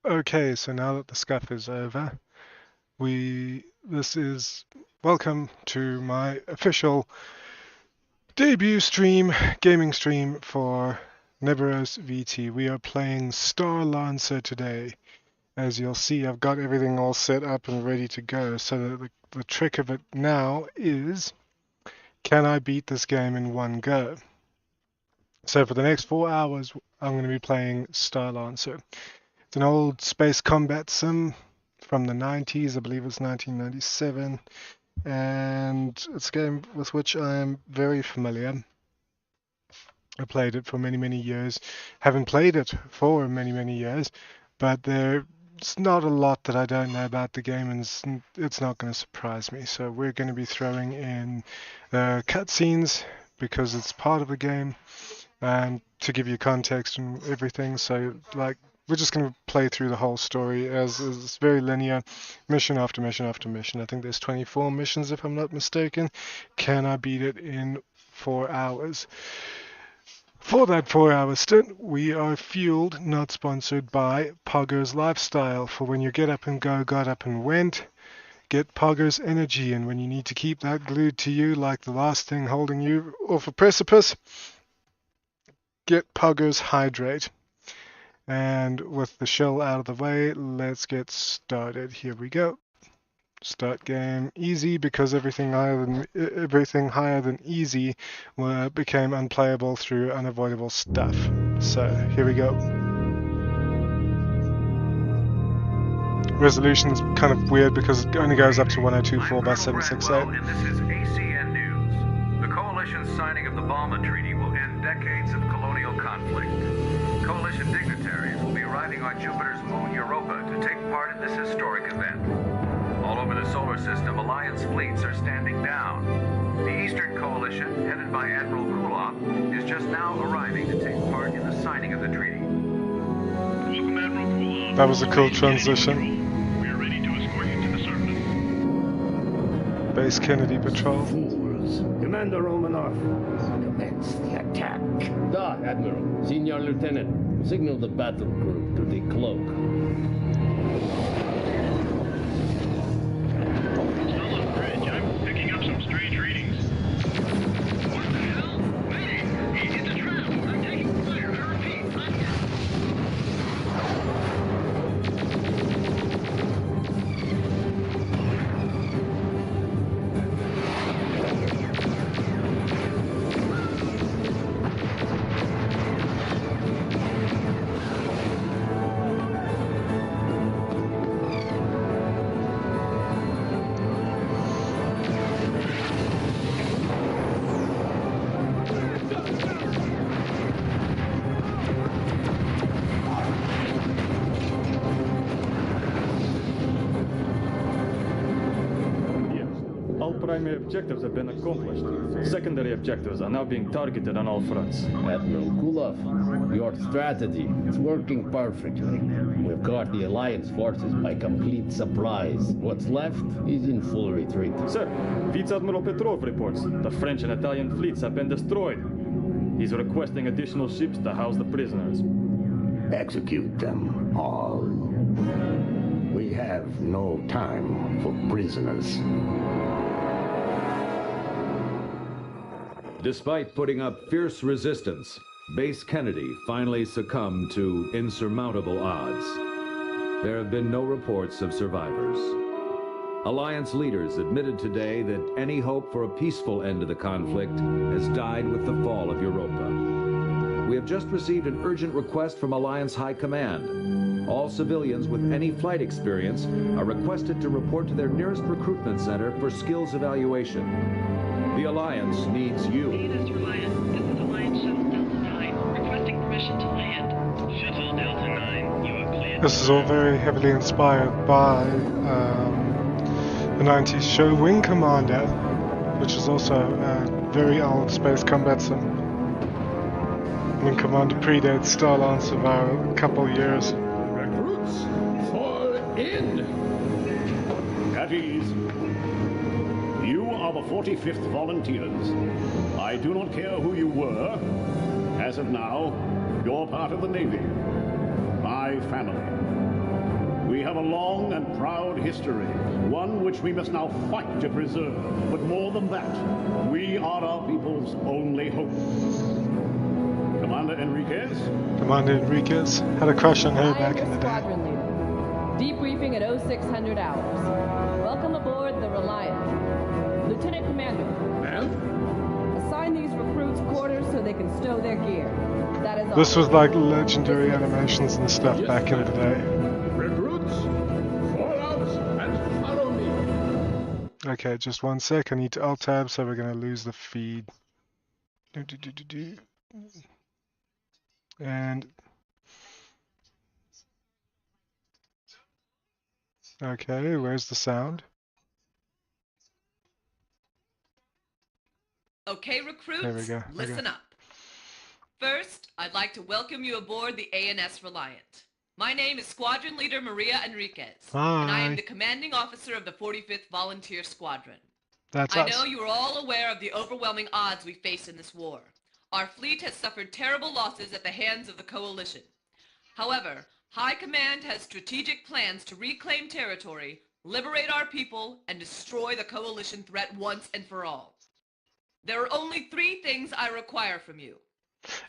Okay, so now that the scuff is over, this is welcome to my official debut stream, gaming stream for Nebiros VT. We are playing StarLancer today. As you'll see, I've got everything all set up and ready to go. So the trick of it now is, can I beat this game in one go? So for the next 4 hours, I'm going to be playing StarLancer. It's an old space combat sim from the 90s, I believe it's 1997, and it's a game with which I am very familiar. I played it for many, many years. Haven't played it for many, many years, but there's not a lot that I don't know about the game, and it's not going to surprise me. So we're going to be throwing in cutscenes because it's part of the game, and to give you context and everything. So we're just going to play through the whole story as it's very linear, mission after mission after mission. I think there's 24 missions if I'm not mistaken. Can I beat it in 4 hours? For that 4-hour stint, we are fueled, not sponsored by Pogger's Lifestyle. For when you get up and go, got up and went, get Pogger's Energy. And when you need to keep that glued to you like the last thing holding you off a precipice, get Pogger's Hydrate. And with the shell out of the way, let's get started. Here we go. Start game easy, because everything higher than easy became unplayable through unavoidable stuff. So here we go. Resolution is kind of weird because it only goes up to 1024 by 768. And this is ACN News. The Coalition's signing of the Balma Treaty will end decades of colonial conflict. Coalition dignitaries will be arriving on Jupiter's moon Europa to take part in this historic event. All over the solar system, Alliance fleets are standing down. The Eastern Coalition, headed by Admiral Kulov, is just now arriving to take part in the signing of the treaty. Welcome, Admiral Kulov. That was a cool transition. We are ready to escort you to the surface. Base Kennedy Patrol. Fools. Commander Romanov, commence the attack. Da, Admiral. Senior Lieutenant. Signal the battle group to decloak. Still on bridge. I'm picking up some strange readings. What the hell? Hey, it's a trap. I'm taking fire. I repeat, I'm hit. All primary objectives have been accomplished. Secondary objectives are now being targeted on all fronts. Admiral Kulov, your strategy is working perfectly. We've caught the Alliance forces by complete surprise. What's left is in full retreat. Sir, Vice Admiral Petrov reports the French and Italian fleets have been destroyed. He's requesting additional ships to house the prisoners. Execute them all. We have no time for prisoners. Despite putting up fierce resistance, Base Kennedy finally succumbed to insurmountable odds. There have been no reports of survivors. Alliance leaders admitted today that any hope for a peaceful end to the conflict has died with the fall of Europa. We have just received an urgent request from Alliance High Command. All civilians with any flight experience are requested to report to their nearest recruitment center for skills evaluation. The Alliance needs you. This is Alliance Shuttle Delta 9, requesting permission to land. Shuttle Delta 9, you are cleared. This is all very heavily inspired by the 90s show Wing Commander, which is also a very old space combat sim. Wing Commander predates StarLancer by a couple of years. Recruits, fall in! At ease. You are the 45th Volunteers. I do not care who you were. As of now, you're part of the Navy. My family. have a long and proud history, one which we must now fight to preserve. But more than that, we are our people's only hope. Commander Enriquez? Commander Enriquez had a crush on her back in the day. Squadron leader. Debriefing at 0600 hours. Welcome aboard the Reliant. Lieutenant Commander. Ma'am? Assign these recruits quarters so they can stow their gear. That is all. This was like legendary animations and stuff back in the day. Recruits, fall out and follow me. Okay, just one sec. I need to alt tab, so we're gonna lose the feed. And okay, where's the sound? Okay, recruits, There we go. listen up. First, I'd like to welcome you aboard the ANS Reliant. My name is Squadron Leader Maria Enriquez, and I am Hi. the commanding officer of the 45th Volunteer Squadron. That's I us. know you are all aware of the overwhelming odds we face in this war. Our fleet has suffered terrible losses at the hands of the Coalition. However, High Command has strategic plans to reclaim territory, liberate our people, and destroy the Coalition threat once and for all. There are only 3 things I require from you.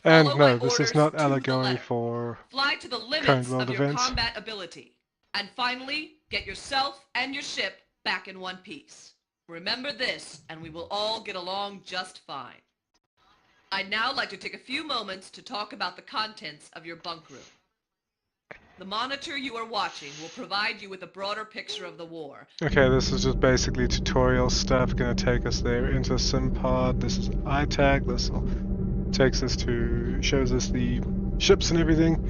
And Follow no, my this is orders not to the allegory letter. for Fly to the current limits world of your events. combat ability. And finally, get yourself and your ship back in one piece. Remember this, and we will all get along just fine. I'd now like to take a few moments to talk about the contents of your bunk room. The monitor you are watching will provide you with a broader picture of the war. Okay, this is just basically tutorial stuff, gonna take us there into SimPod. This is ITAC, this takes us to, shows us the ships and everything.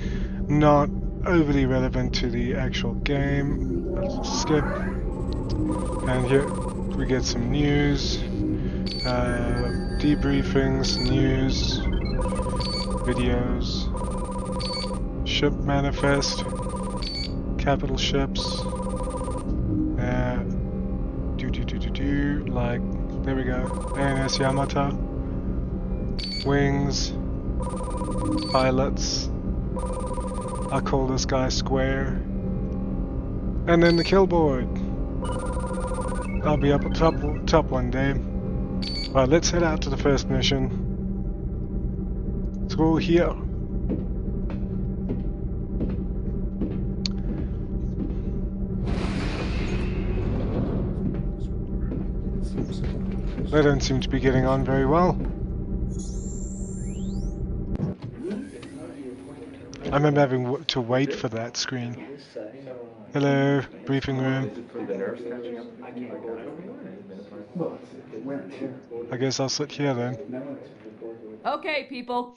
Not overly relevant to the actual game. Let's skip. And here we get some news, debriefings, news, videos, ship manifest, capital ships, like, there we go, ANS Yamato, wings, pilots, I call this guy Square, and then the kill board. I'll be up at top one day. Alright, let's head out to the first mission. Let's go here. They don't seem to be getting on very well. I remember having to wait for that screen. Hello, briefing room. I guess I'll sit here then. Okay, people.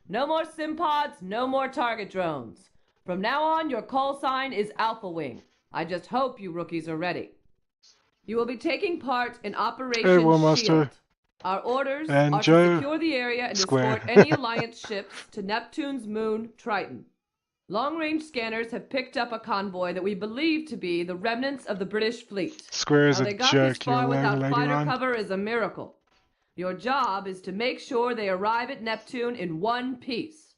No more SimPods, no more target drones. From now on, your call sign is Alpha Wing. I just hope you rookies are ready. You will be taking part in Operation Hey, Warmaster. Shield. Our orders And are Joe to secure the area and Square. escort any Alliance ships to Neptune's moon, Triton. Long-range scanners have picked up a convoy that we believe to be the remnants of the British fleet. Square is How a they got this jerk, far you'll learn without later fighter on. cover is a miracle. Your job is to make sure they arrive at Neptune in one piece.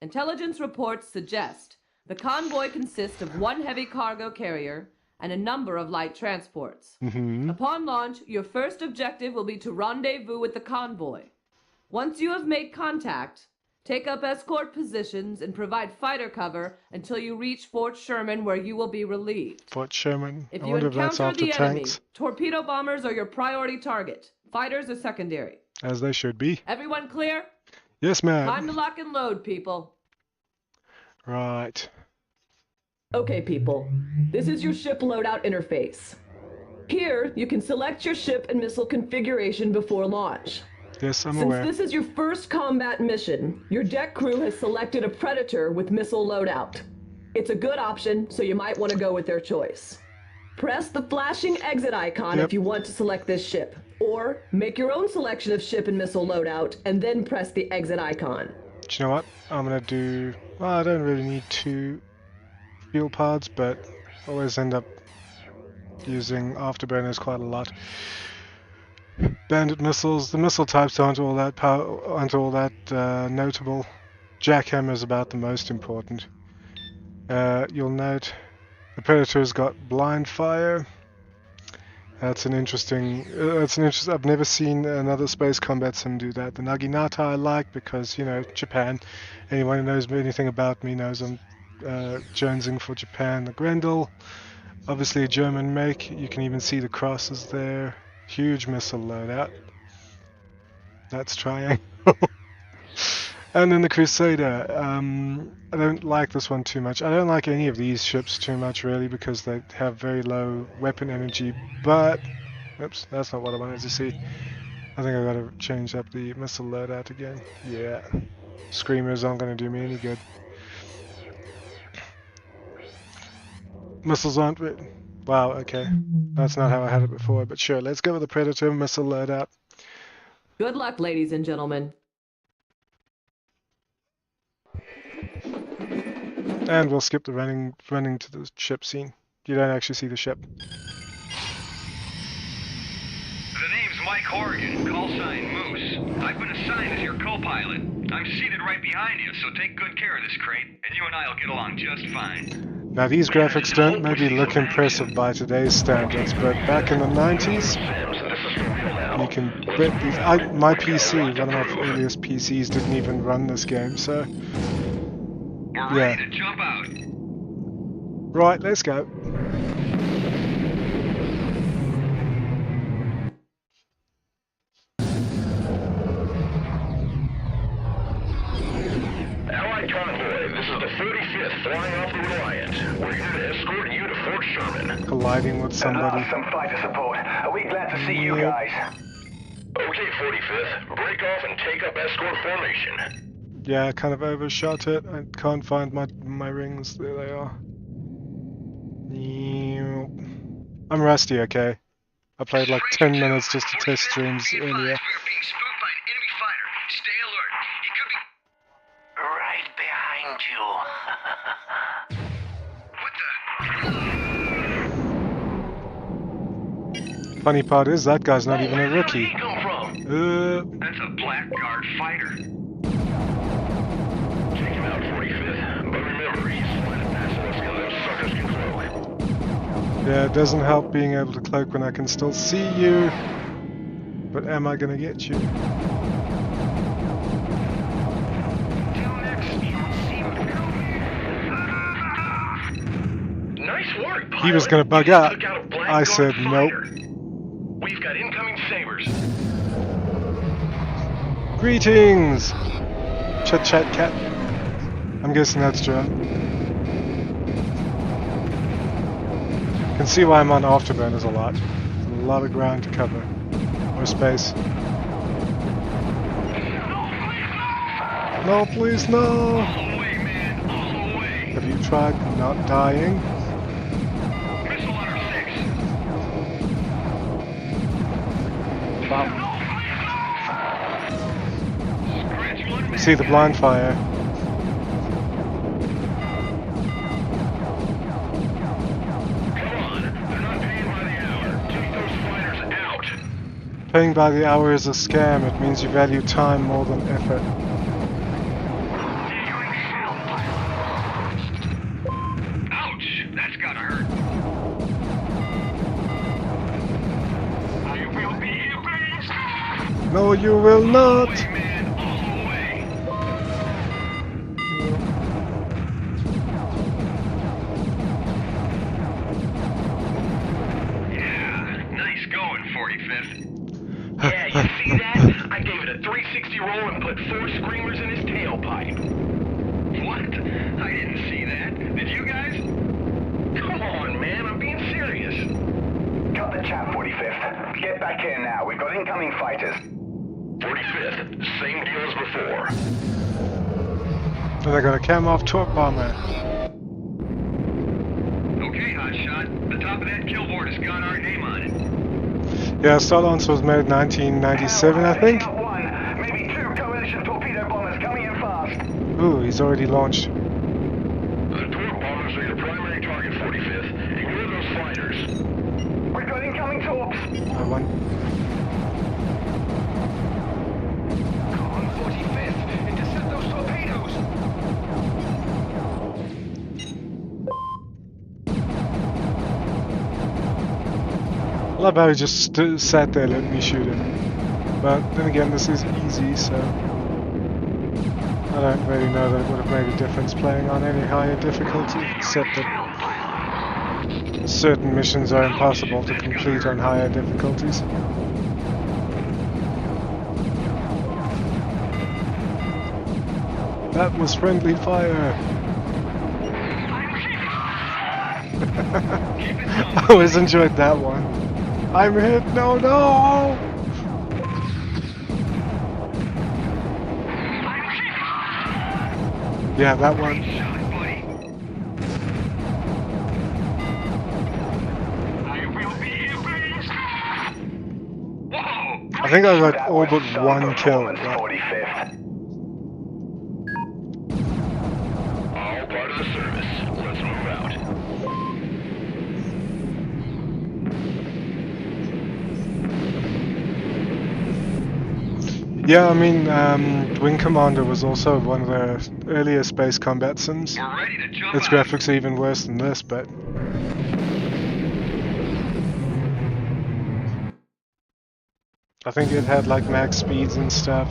Intelligence reports suggest the convoy consists of 1 heavy cargo carrier and a number of light transports. Upon launch, your first objective will be to rendezvous with the convoy. Once you have made contact, take up escort positions and provide fighter cover until you reach Fort Sherman, where you will be relieved. Fort Sherman. If I you wonder if that's encounter after the enemy, tanks. torpedo bombers are your priority target. Fighters are secondary. As they should be. Everyone clear? Yes, Time ma'am. to lock and load, people. Right. Okay, people. This is your ship loadout interface. Here, you can select your ship and missile configuration before launch. Yes, I'm Since aware. this is your first combat mission, your deck crew has selected a Predator with missile loadout. It's a good option, so you might want to go with their choice. Press the flashing exit icon Yep. if you want to select this ship, or make your own selection of ship and missile loadout, and then press the exit icon. Do you know what? I'm gonna do. Well, I don't really need 2 fuel pods, but always end up using afterburners quite a lot. Bandit missiles. The missile types aren't all that notable. Jackhammer is about the most important. You'll note The Predator's got blind fire. That's an interesting. I've never seen another space combat sim do that. The Naginata I like because, you know, Japan. Anyone who knows anything about me knows I'm jonesing for Japan. The Grendel, obviously a German make. You can even see the crosses there. Huge missile loadout. That's triangle. And then the Crusader. I don't like this one too much. I don't like any of these ships too much, really, because they have very low weapon energy. But, oops, that's not what I wanted to see. I think I got to change up the missile loadout again. Yeah, Screamers aren't going to do me any good. Missiles aren't. Wow, okay. That's not how I had it before, but sure. Let's go with the Predator missile loadout. Good luck, ladies and gentlemen. And we'll skip the running to the ship scene. You don't actually see the ship. The name's Mike Horgan, call sign Moose. I've been assigned as your co-pilot. I'm seated right behind you, so take good care of this crate, and you and I will get along just fine. Now these graphics don't maybe look impressive by today's standards, but back in the 90s, you can bet these. My PC, one of my earliest PCs, didn't even run this game, so We're ready to jump out. Right, let's go. Allied convoy, this is the 35th flying off the Reliant. We're here to escort you to Fort Sherman. Colliding with somebody. Some fighter support. We glad to see you guys. Okay, 45th, break off and take up escort formation. Yeah, I kind of overshot it. I can't find my rings. There they are. I'm rusty, okay? I played like 10 minutes just to test streams earlier. We are being spooked by an enemy fighter. Stay alert. He could be right behind you. What the? Funny part is that guy's not even a rookie. Where did he come from? That's a Blackguard fighter. Take him out, 45th. But remember, he's flying past us because those suckers can cloak. Yeah, it doesn't help being able to cloak when I can still see you. But am I gonna get you? Nice work, pilot. He was gonna bug out. I said nope. We've got incoming sabers. Greetings! Chit chat cat. I'm guessing that's German. You can see why I'm on afterburners a lot. There's a lot of ground to cover. More space. No, please, no! All the way, man. All the way. Have you tried not dying? Missile on our 6. Wow. Scratch one man. See the blind fire. Paying by the hour is a scam. It means you value time more than effort. Ouch! That's gotta hurt. I will be erased. No, you will not! All the way, man. All the way. Yeah, nice going, 45th. Yeah, you see that? I gave it a 360 roll and put 4 screamers in his tailpipe. What? I didn't see that. Did you guys? Come on, man. I'm being serious. Cut the chat, 45th. Get back here now. We've got incoming fighters. 45th. Same deal as before. And I got a cam-off torque bomber. Okay, hotshot. The top of that kill board has got our name on it. Yeah, StarLancer was made in 1997, I think. One, maybe 2 coalition torpedo bombers coming in fast. Ooh, he's already launched. The torque bombers are your primary target, 45th. Ignore those fighters. We've got incoming torps. One. Come on, 45th. Intercept those torpedoes. love how he just sat there letting me shoot him. But then again, this is easy, so I don't really know that it would have made a difference playing on any higher difficulty, except that certain missions are impossible to complete on higher difficulties. That was friendly fire! I always enjoyed that one. I'm hit! No, no! Yeah, that one. I think I got all but one kill. Right? 45th. All part of the service. Let's move out. Yeah, I mean, Wing Commander was also one of the earlier space combat sims. Its graphics are even worse than this, but... I think it had like max speeds and stuff.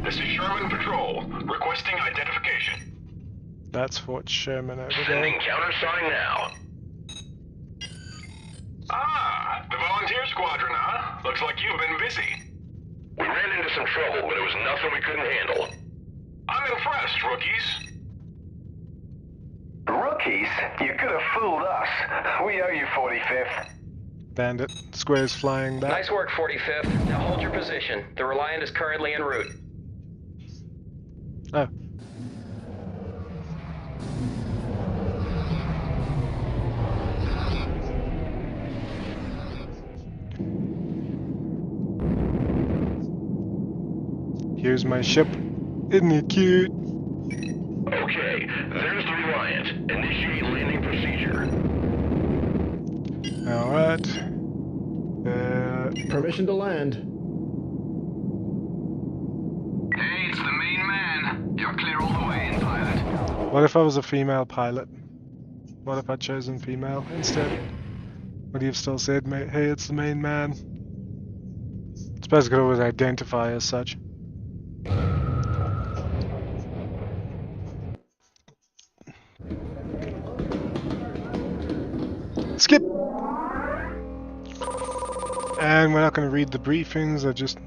This is Sherman Patrol, requesting identification. That's Fort Sherman over there. Sending countersign now. Ah, the volunteer squadron, huh? Looks like you've been busy. We ran into some trouble, but it was nothing we couldn't handle. I'm impressed, rookies. Rookies? You could have fooled us. We owe you 45th. Bandit. Squares flying back. Nice work, 45th. Now hold your position. The Reliant is currently en route. Oh. Here's my ship. Isn't it cute? Okay, there's the Reliant. Initiate landing procedure. Alright. Permission to land. Hey, it's the main man. You're clear all the way in, pilot. What if I was a female pilot? What if I'd chosen female instead? Would you have still said, hey, it's the main man? I suppose I could always identify as such. Skip! And we're not going to read the briefings, they're just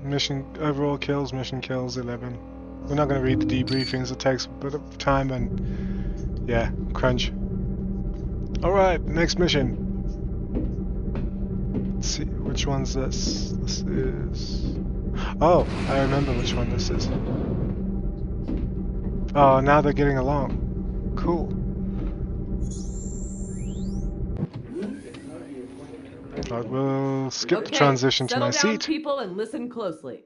overall kills, mission kills 11. We're not going to read the debriefings, it takes a bit of time and, yeah, crunch. Alright, next mission. Let's see, which one's this? This is... Oh, I remember which one this is. Oh, now they're getting along. Cool. But we'll skip the transition to my Settle down, seat. people, and listen closely.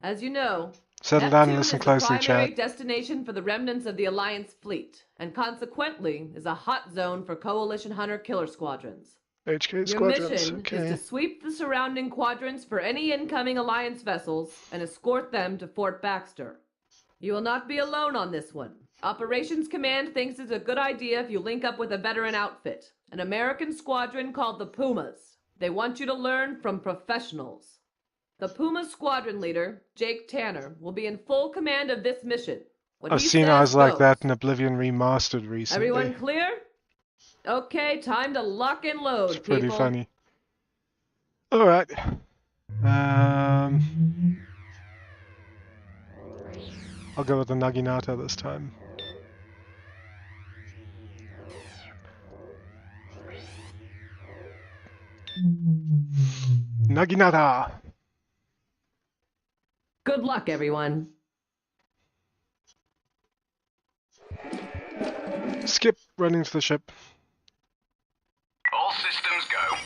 As you know, Settle down and listen closely, Neptune is the primary Chad. destination for the remnants of the Alliance fleet, and consequently is a hot zone for Coalition hunter-killer squadrons. HK Your squadrons, mission okay. is to sweep the surrounding quadrants for any incoming Alliance vessels and escort them to Fort Baxter. You will not be alone on this one. Operations Command thinks it's a good idea if you link up with a veteran outfit, an American squadron called the Pumas. They want you to learn from professionals. The Pumas squadron leader, Jake Tanner, will be in full command of this mission. What I've he seen says eyes like goes. that in Oblivion Remastered recently. Everyone clear? Okay, time to lock and load, It's pretty people. funny. Alright. I'll go with the Naginata this time. Naginata! Good luck, everyone. Skip running to the ship. All systems go.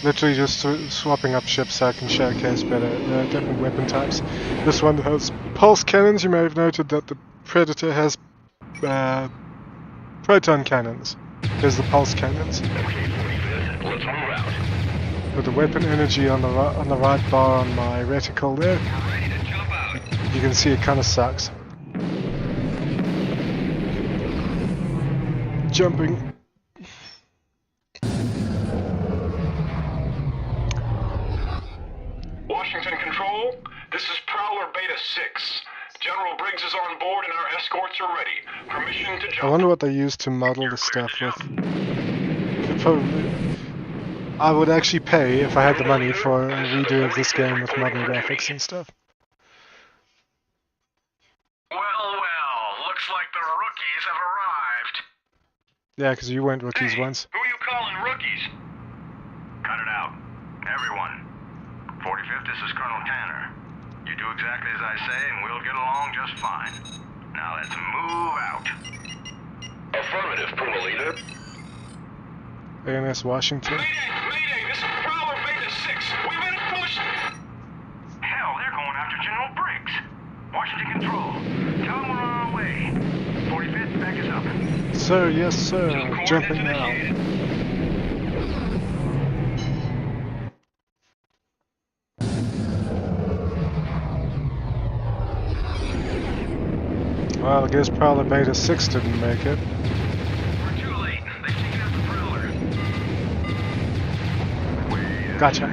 Literally just swapping up ships so I can showcase better different weapon types. This one has pulse cannons. You may have noted that the Predator has proton cannons. There's the pulse cannons. Let's move out. With the weapon energy on the right bar on my reticle there, you can see it kind of sucks. Jumping. Escorts are ready. Permission to I jump. wonder what they use to model the stuff with. Could probably, I would actually pay if I had the money for a redo of this game with modern graphics and stuff. Well, looks like the rookies have arrived. Yeah, because you weren't rookies once. Who are you calling rookies? Cut it out. Everyone. 45th, this is Colonel Tanner. You do exactly as I say and we'll get along just fine. Now let's move out. Affirmative, Puma Leader. AMS Washington. Mayday, this is Prowler Beta 6. We've been pushed. Hell, they're going after General Briggs. Washington Control. Tell them we're on our way. 45th, back us up. Sir, yes sir. Jumping now. Well, I guess Prowler Beta 6 didn't make it. We're too late. They've taken out the Prowler. Gotcha.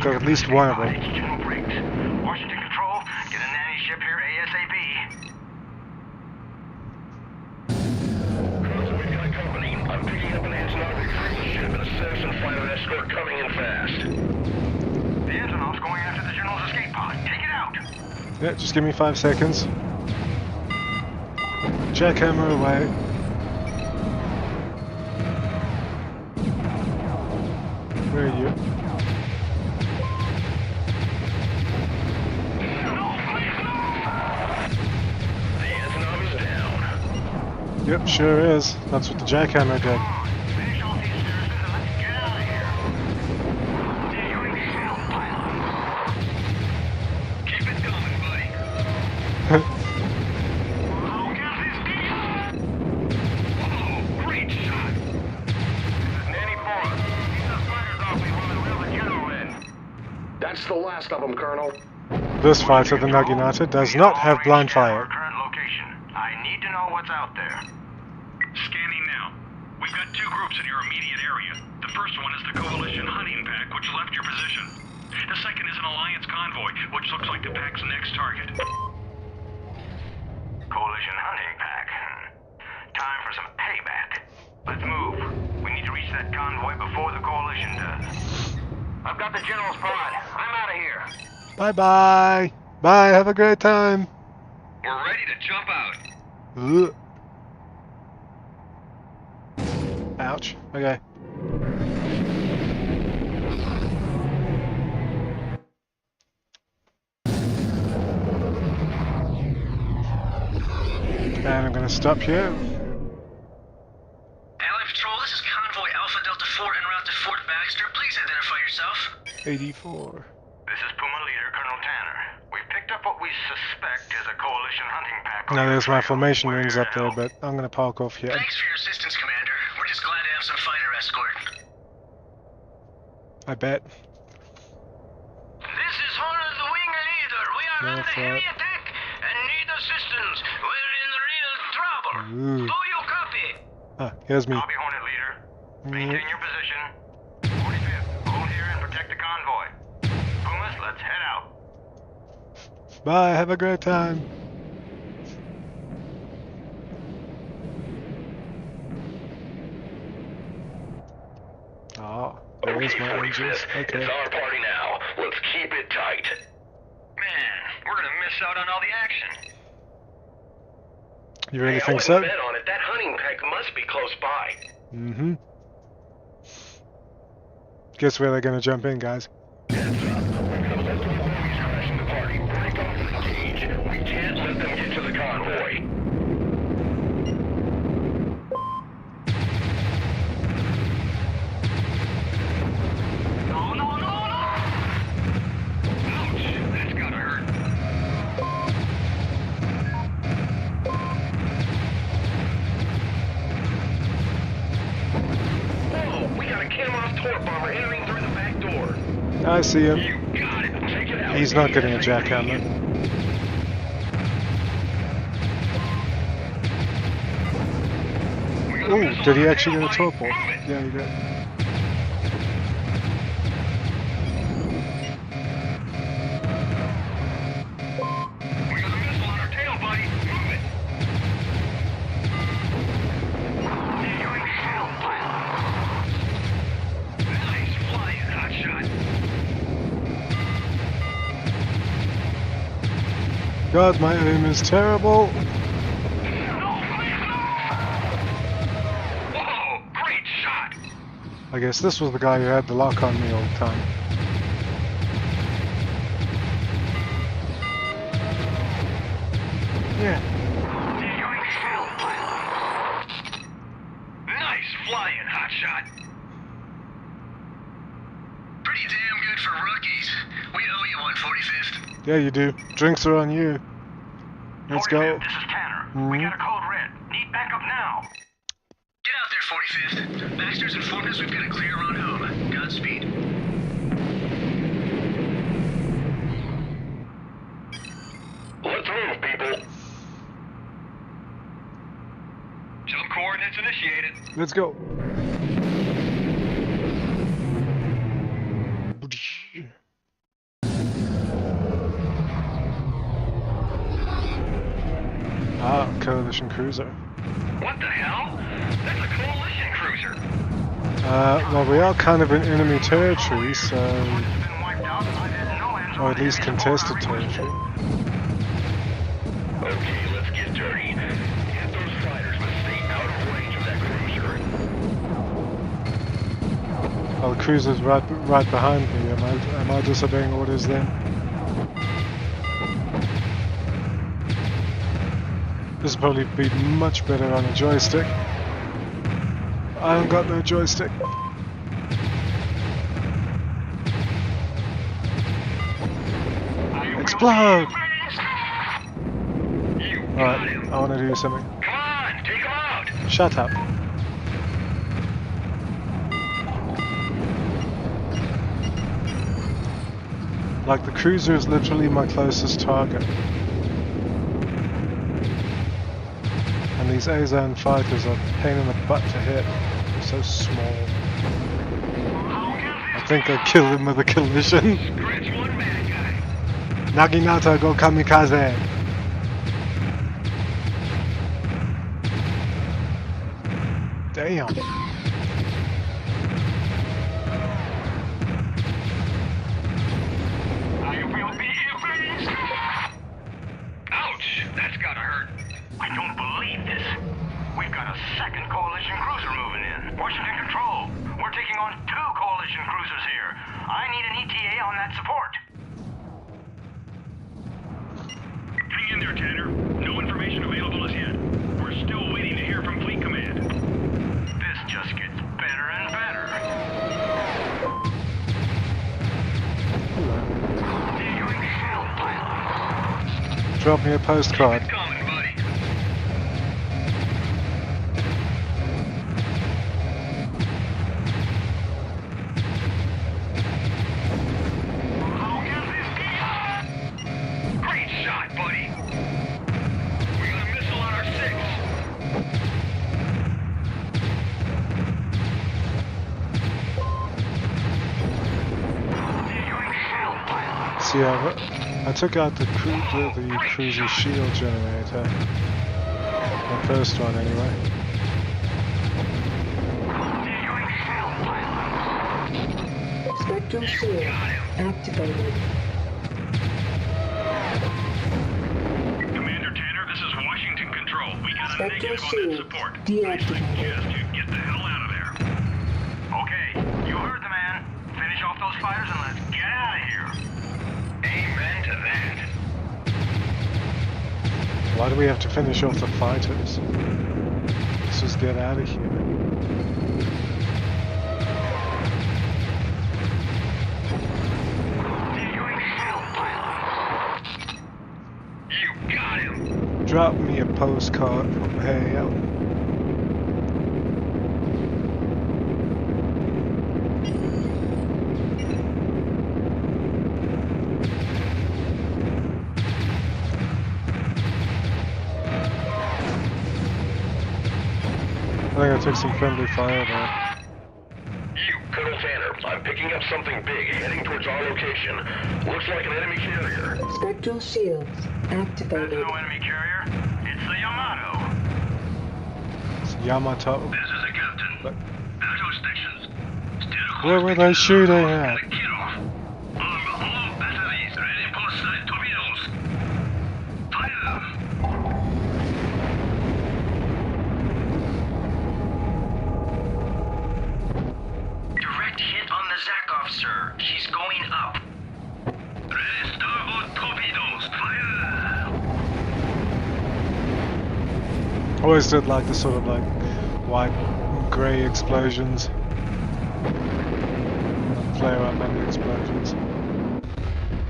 Got at least one of them. General Briggs. Washington Control, get a nanny ship here ASAP. We've got company. I'm picking up an Antonov cruise ship and a citizen fighter escort coming in fast. The Antonov's going after the General's escape pod. Take it out. Yeah, just give me 5 seconds. Jackhammer away. Where are you? The Antonov is down. Yep, sure is. That's what the jackhammer did. Finish off these citizens and let's get out of here. Keep it coming, buddy. Great shot. This is Nanny 4. Keep the fighters off me while we reel the General in. That's the last of them, Colonel. This fighter, the Naginata, does not have blind fire. Current location. I need to know what's out there. Scanning now. We've got 2 groups in your immediate area. The first one is the Coalition hunting pack, which left your position. The second is an Alliance convoy, which looks like the pack's next target. Coalition hunting pack. Time for some payback. Let's move. We need to reach that convoy before the Coalition does. I've got the General's pod. I'm out of here. Bye-bye. Bye, have a great time. We're ready to jump out. Ugh. Ouch. Okay. And I'm going to stop here. Allied Patrol, this is Convoy Alpha Delta 4 en route to Fort Baxter. Please identify yourself. 84. This is Puma Leader Colonel Tanner. We've picked up what we suspect is a Coalition hunting pack. Now there's my formation rings up there, but I'm going to park off here. Thanks for your assistance, Commander. We're just glad to have some fighter escort. I bet. This is Horn of the Wing Leader. We are No under threat. heavy attack and need assistance. We're in real trouble. Ooh. Do you copy? Ah, here's me. Copy, Hornet Leader. Maintain your position. 45th, hold here and protect the convoy. Pumas, let's head out. Bye, have a great time. Oh, there is my angels. Okay. It's our party now. Let's keep it tight. Man, we're gonna miss out on all the action. You really Hey, think I so? wouldn't bet on it. That hunting pack must be close by. Mm-hmm. Guess where they're gonna jump in, guys? Heads up. We've got multiple enemies crashing the party. Break off and engage. We can't let them get to the convoy. No, no, no, no! Ouch! That's gotta hurt. Whoa! We got a Kamarov torp bomber entering through the back door. I see him. You got it. Take it out. He's not getting a jackhammer. Ooh, did he actually get a torpor? Yeah, he did. We got a missile on our tail, buddy. Move it. God, my aim is terrible. Whoa, great shot. I guess this was the guy who had the lock on me all the time. Yeah. Nice flying, hotshot. Pretty damn good for rookies. We owe you one, 45th. Yeah, you do. Drinks are on you. Let's go. This is Tanner. We got a code red. Need backup now. Get out there, 45th. Baxter's informed us we've got a clear run home. Godspeed. Let's move, people. Jump coordinates initiated. Let's go. Ah, coalition cruiser. What the hell? That's a coalition cruiser. Well, we are kind of in enemy territory, so... Or at least contested territory. Okay, let's get dirty. Get those fighters must stay out of range of that cruiser. Oh, the cruiser's right behind me. Am I disobeying orders then? This would probably be much better on a joystick. I haven't got no joystick. Explode! Alright, I want to do something. Come on, take him out. Shut up. Like, the cruiser is literally my closest target. And these Azan fighters are a pain in the butt to hit. They're so small. I think I killed him with a collision. Naginata go kamikaze. Damn. Ouch, that's gotta hurt. I don't believe this. We've got a second coalition cruiser moving in. Washington Control, we're taking on 2 coalition cruisers here. I need an ETA on that support. Hang in there, Tanner. No information available as yet. We're still waiting to hear from Fleet Command. This just gets better and better. Drop me a postcard. Great shot, buddy. We got a missile on our 6. See, I took out the cruiser shield generator. The first one, anyway. Spectral shield activated. Commander Tanner, this is Washington Control. We got a Spectral negative on that shield support. deactivated. Suggest you get the hell out of there. Okay, you heard the man. Finish off those fighters and let's get out of here. Amen to that. Why do we have to finish off the fighters? Let's just get out of here. You got him. Drop me a postcard from hell. I think I took some friendly fire there. Colonel Tanner, I'm picking up something big heading towards our location. Looks like an enemy carrier. Spectral shields activated. That's no enemy carrier. It's the Yamato. It's Yamato. This is the captain. Battle stations. Still Where were they shooting at? All batteries ready for side torpedoes. Always did like the sort of like white and grey explosions. Flare up and explosions.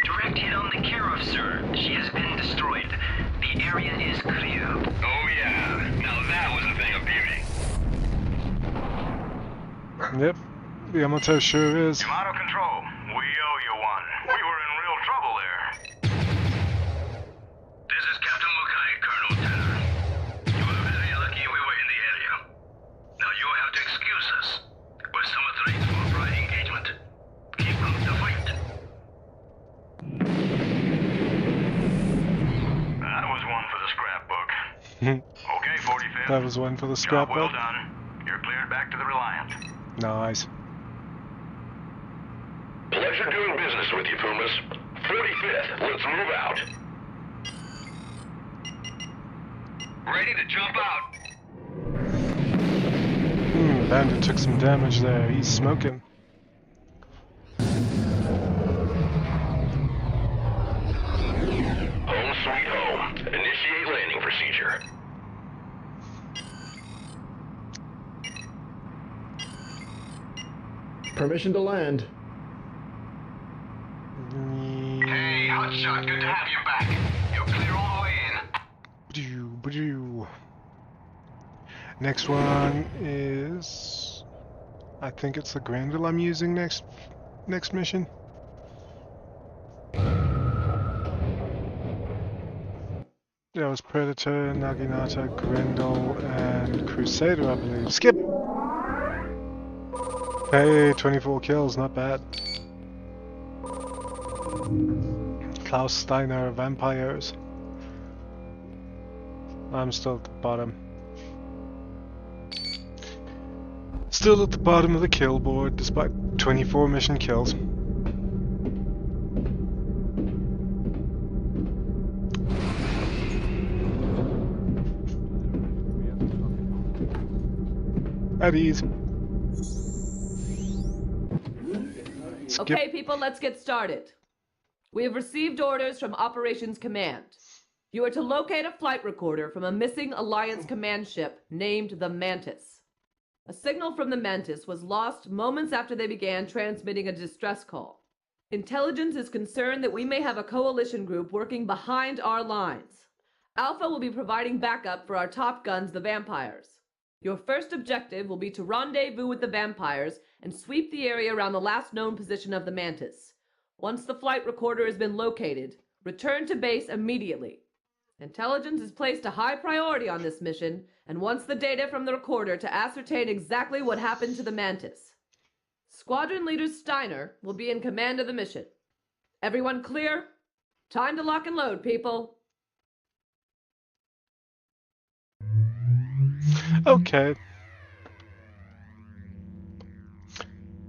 Direct hit on the Nebiros, sir. She has been destroyed. The area is clear. Oh yeah, now that was a thing of beauty. Yep, the Yamato sure is. Yamato Control, we owe you one. We were in real trouble there. This is Captain Mukai, Colonel Tanner. You were very lucky we were in the area. Now you have to excuse us. We're somewhat late for a bright engagement. Keep up the fight. That was one for the scrapbook. Okay, 45th. That was one for the Job well scrapbook. done. You're cleared back to the Reliant. Nice. Pleasure doing business with you, Pumas. 45th, let's move out. Ready to jump out. Bandit took some damage there. He's smoking. Home sweet home. Initiate landing procedure. Permission to land. Hey, Hotshot, good to have you back. You're clear all the way in. Next one is, I think it's the Grendel I'm using next mission. There was Predator, Naginata, Grendel, and Crusader, I believe. Skip! Hey, 24 kills, not bad. Klaus Steiner, Vampires. I'm still at the bottom. Still at the bottom of the kill board, despite 24 mission kills. At ease. Skip. Okay, people, let's get started. We have received orders from Operations Command. You are to locate a flight recorder from a missing Alliance command ship named the Mantis. A signal from the Mantis was lost moments after they began transmitting a distress call. Intelligence is concerned that we may have a coalition group working behind our lines. Alpha will be providing backup for our top guns, the Vampires. Your first objective will be to rendezvous with the Vampires and sweep the area around the last known position of the Mantis. Once the flight recorder has been located, return to base immediately. Intelligence is placed a high priority on this mission and wants the data from the recorder to ascertain exactly what happened to the Mantis. Squadron Leader Steiner will be in command of the mission. Everyone clear? Time to lock and load, people. Okay.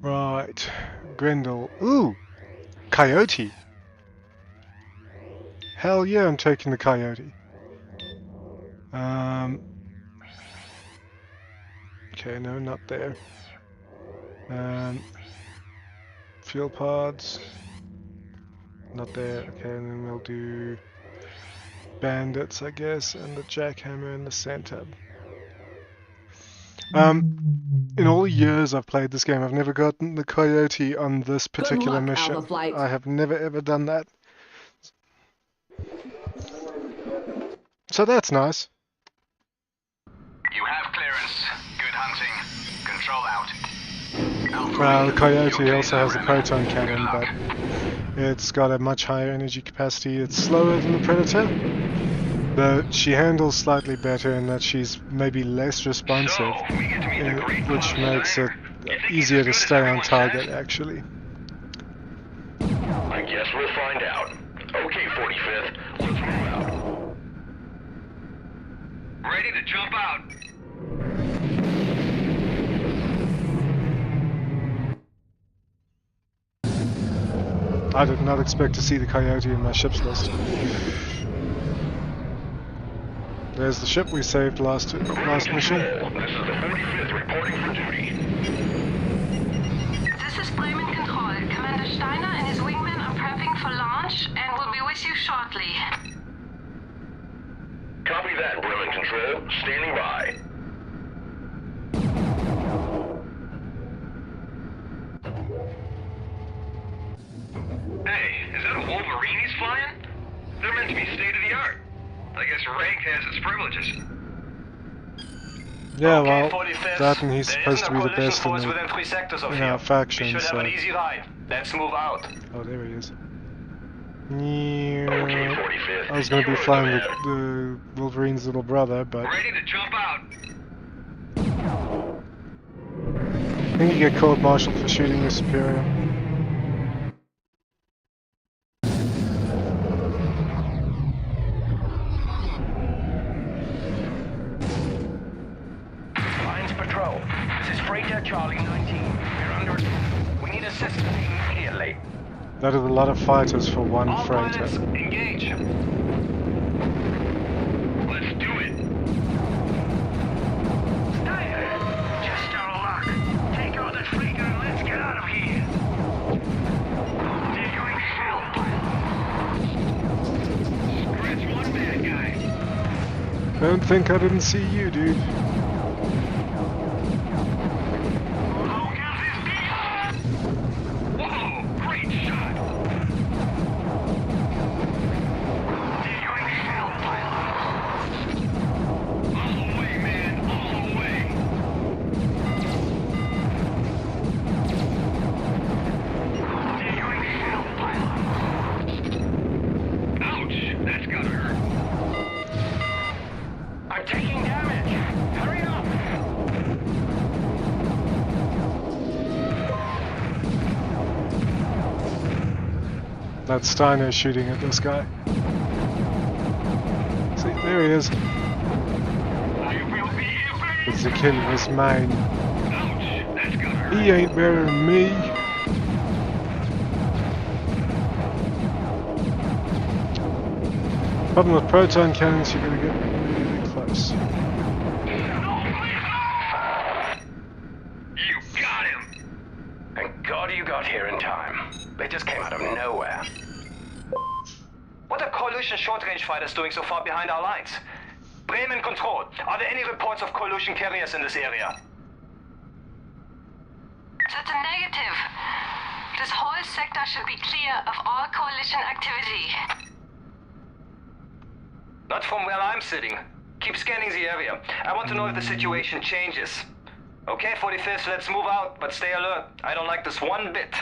Right. Grendel. Ooh! Coyote! Hell yeah, I'm taking the Coyote. Okay, no, not there. Fuel pods. Not there. Okay, and then we'll do bandits, I guess, and the jackhammer in the center. In all the years I've played this game, I've never gotten the Coyote on this particular mission. Alpha Flight. I have never ever done that. So that's nice. You have clearance. Good hunting. Control out. Well, the Coyote also has a proton cannon, but it's got a much higher energy capacity. It's slower than the Predator, but she handles slightly better in that she's maybe less responsive, which makes it easier to stay on target, actually. I guess we'll find out. Okay, 45th, let's move out. Ready to jump out. I did not expect to see the Coyote in my ships list. There's the ship we saved last mission. This is the 45th reporting for duty. This is Bremen Control. Commander Steiner and his wingmen are prepping for launch and will be with you shortly. Copy that, Bremen Control. Standing by. Hey, is that a Wolverine he's flying? They're meant to be state-of-the-art. I guess rank has its privileges. Yeah, Okay, well, 45th. that and he's There supposed isn't to a be the collision best force in within 3 sectors of our here. faction, We should so... have an easy ride. Let's move out. Oh, there he is. Okay, 45th. I was going to be You're flying the the Wolverine's little brother, but Ready to jump out. I think you get court-martialed for shooting your superior. Alliance Patrol. This is Freighter Charlie 19. We're under... We need assistance immediately. That is a lot of fighters for one All freighter. pilots, engage. Let's do it. Steiner! Just our luck. Take out the freighter and let's get out of here. They're going hell. Scratch one bad guy. Don't think I didn't see you, dude. Whoa! Great shot! They're going hell, pilot. All the way, man. All the way. They're going hell, pilot. Ouch! That's gotta hurt. I'm taking damage. Hurry up! That's Steiner shooting at this guy. See, there he is. It's the kill was mine. He ain't better than me. Problem with proton cannons, you gotta get really close. You got him! Thank God you got here in time. They just came out of nowhere. What are coalition short-range fighters doing so far behind our lines? Bremen Control, are there any reports of coalition carriers in this area? That's a negative. This whole sector should be clear of all coalition activity. Not from where I'm sitting. Keep scanning the area. I want to know if the situation changes. Okay, 45th, let's move out, but stay alert. I don't like this one bit.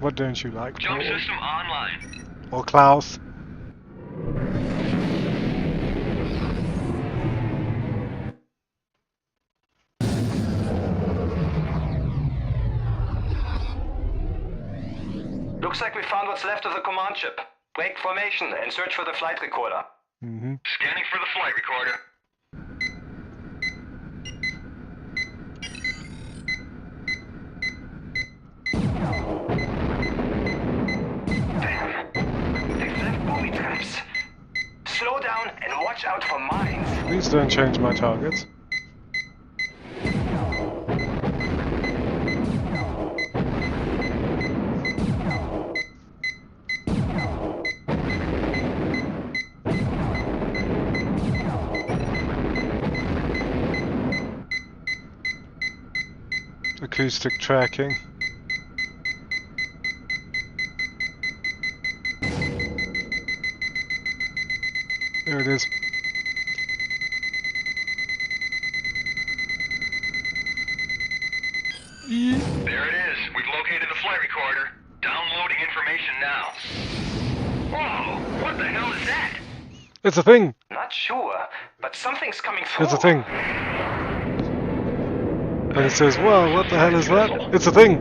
What don't you like, Jump Paul? system online. Or Klaus? Looks like we found what's left of the command ship. Break formation and search for the flight recorder. Scanning for the flight recorder. Damn! They've left booby traps. Slow down and watch out for mines. Please don't change my targets. Acoustic tracking. There it is. There it is. We've located the flight recorder. Downloading information now. Whoa! What the hell is that? It's a thing! Not sure, but something's coming through. It's a thing. And it says, well, what the hell is that? It's a thing!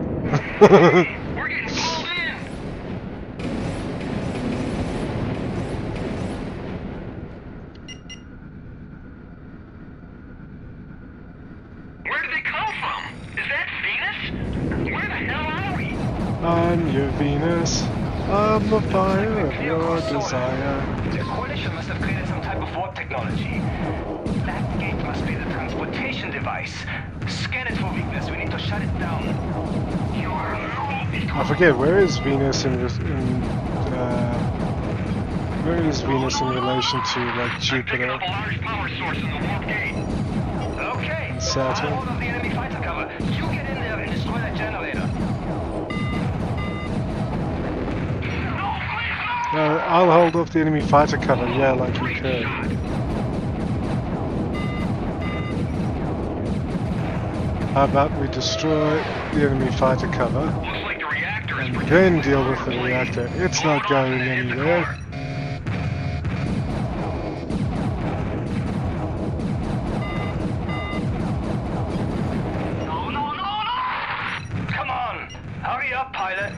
We're getting pulled in! Where did they come from? Is that Venus? Where the hell are we? I'm your Venus. I'm the fire of your desire. The coalition must have created some type of warp technology. That gate must be the transportation device. Scan it for weakness. We need to shut it down. You are I forget, where is Venus in Where is Venus in relation to, like, Jupiter A large power source in the warp gate. Okay. and Saturn? I'll hold up the enemy fighter cover. You get in there and destroy that generator. I'll hold off the enemy fighter cover, yeah, like you could. How about we destroy the enemy fighter cover and then deal with the reactor? It's not going anywhere. Come on. Hurry up, pilot.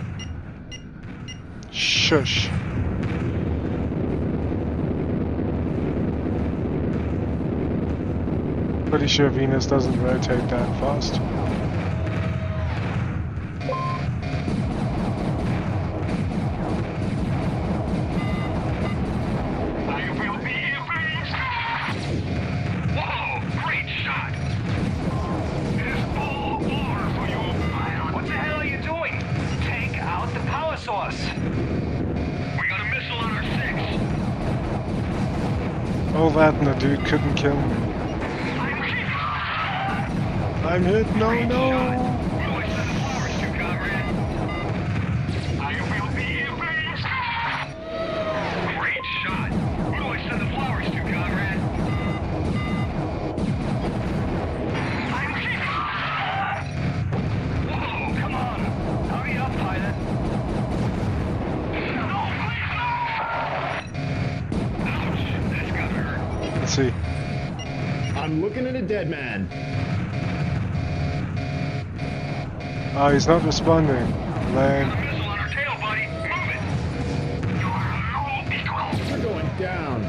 Shush. Pretty sure Venus doesn't rotate that fast. Whoa, great shot. It is full bore for you, pilot. What the hell are you doing? Take out the power source. We got a missile on our 6. All that and the dude couldn't kill me. I'm hit, no. Great shot. Who do I send the flowers to, Conrad? Whoa, come on. Hurry up, pilot. No, please, no! Ouch, that's gotta hurt. Let's see. I'm looking at a dead man. Oh, he's not responding. Lame. We're going down.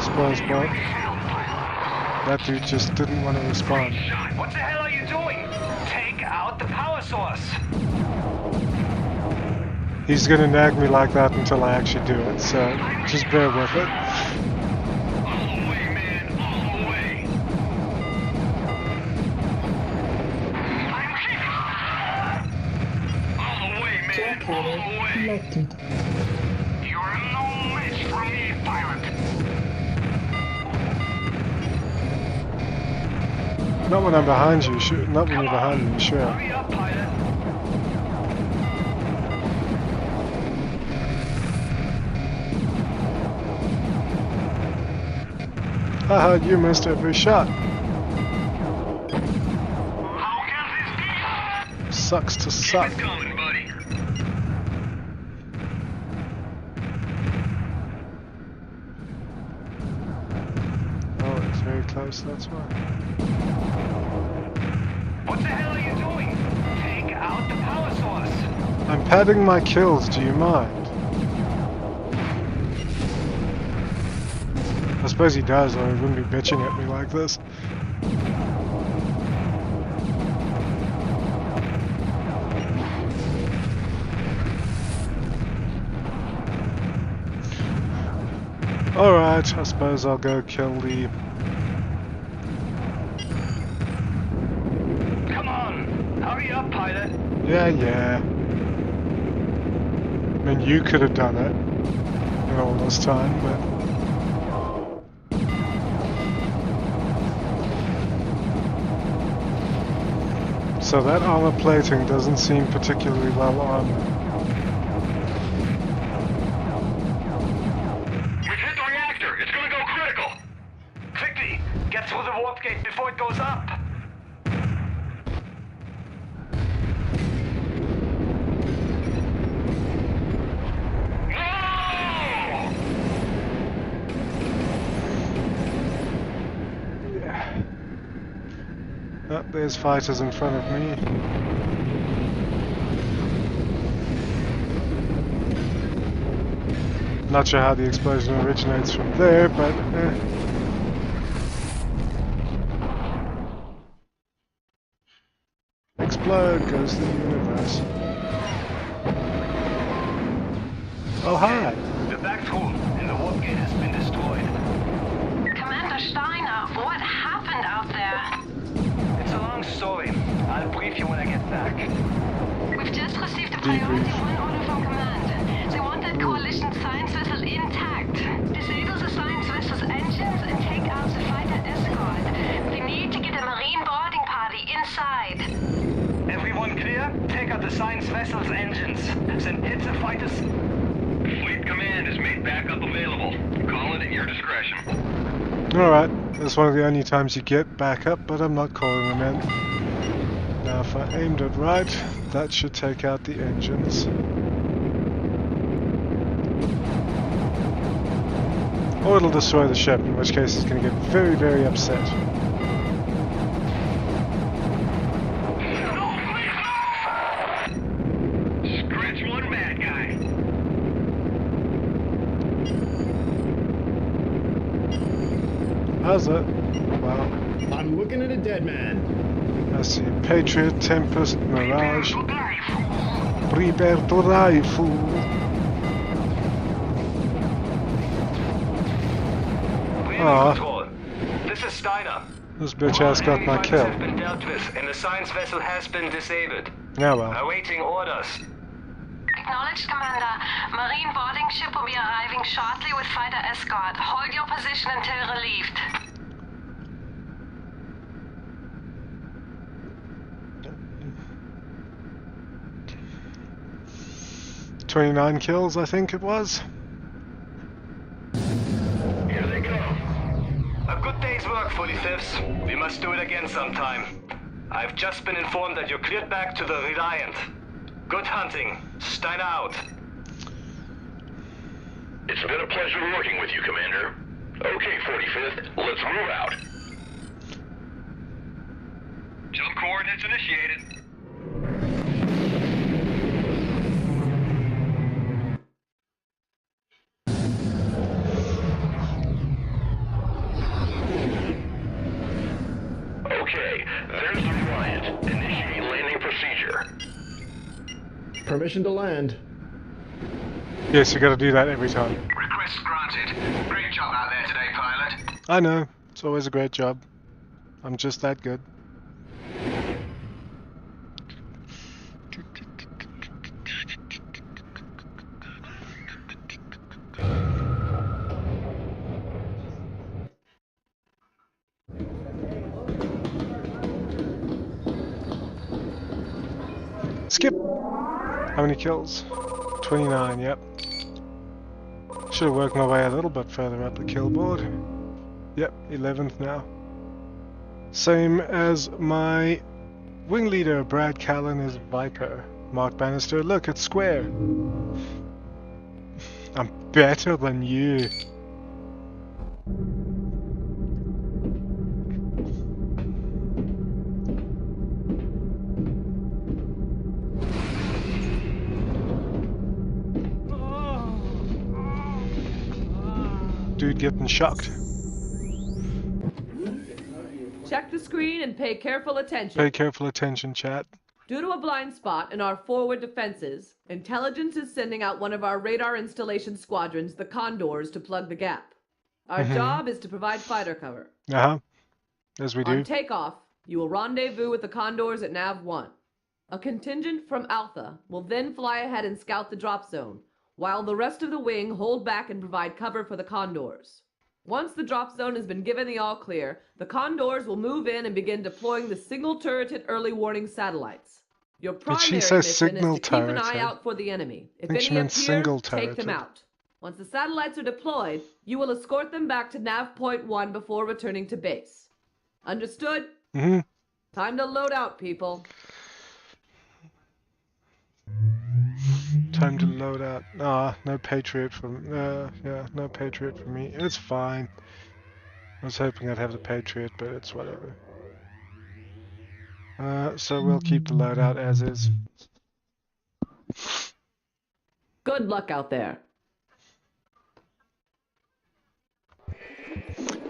Surprise bot. That dude just didn't want to respond. What the hell are you doing? Take out the power source. He's gonna nag me like that until I actually do it, so just bear with it. Connected. You're no match for me, pilot. Not when I'm behind you, sure. Not when you're behind me, sure. Hurry up, pilot. Haha, you missed every shot. Sucks to suck. Coming, buddy. Oh, it's very close, that's why. What the hell are you doing? Take out the power source. I'm padding my kills, do you mind? I suppose he does, or he wouldn't be bitching at me like this. Alright, I suppose I'll go kill the... Come on, hurry up, pilot. Yeah. I mean, you could have done it in all this time, but... So that armor plating doesn't seem particularly well armored. We've hit the reactor. It's gonna go critical. Quickly, get through the warp gate before it goes up. Oh, there's fighters in front of me. Not sure how the explosion originates from there, but Explode goes the universe. Oh, hi! The back room in the warp gate has been destroyed. Commander Steiner, what happened out there? It's a long story. I'll brief you when I get back. We've just received a priority 1 order from command. Alright, that's one of the only times you get backup, but I'm not calling them in. Now if I aimed it right, that should take out the engines. Or it'll destroy the ship, in which case it's going to get very, very upset. Scratch one bad guy. How's it? Well, I'm looking at a dead man. I see Patriot, Tempest, Mirage. Prepare to die, fool. Control. This is Steiner. This bitch has got my kill. Has been dealt with, and the science vessel has been disabled. Yeah, well. Awaiting orders. Acknowledged, Commander. Marine boarding ship will be arriving shortly with fighter escort. Hold your position until relieved. "29 kills, I think it was." Here they come. A good day's work, 45th. We must do it again sometime. I've just been informed that you're cleared back to the Reliant. Good hunting. Steiner out. It's been a pleasure working with you, Commander. Okay, 45th, let's move out. Jump coordinates initiated. Okay, there's the Reliant. Initiate landing procedure. Permission to land. Yes, you gotta do that every time. Request granted. Great job out there today, pilot. I know, it's always a great job. I'm just that good. Skip! How many kills? 29, yep. Should have worked my way a little bit further up the kill board. Yep, 11th now. Same as my wing leader, Brad Callan, is Viper. Mark Bannister, look, it's square. I'm better than you. Dude getting shocked. Check the screen and pay careful attention. Pay careful attention, chat. Due to a blind spot in our forward defenses, intelligence is sending out one of our radar installation squadrons, the Condors, to plug the gap. Our job is to provide fighter cover. As we do. On takeoff, you will rendezvous with the Condors at Nav 1. A contingent from Alpha will then fly ahead and scout the drop zone, while the rest of the wing hold back and provide cover for the Condors. Once the drop zone has been given the all-clear, the Condors will move in and begin deploying the single-turreted early warning satellites. Your primary mission is to keep an eye out for the enemy. If any appear, take them out. Once the satellites are deployed, you will escort them back to Nav Point 1 before returning to base. Understood? Time to load out, people. Time to load out. No Patriot from... no Patriot for me. It's fine. I was hoping I'd have the Patriot, but it's whatever. So we'll keep the loadout as is. Good luck out there.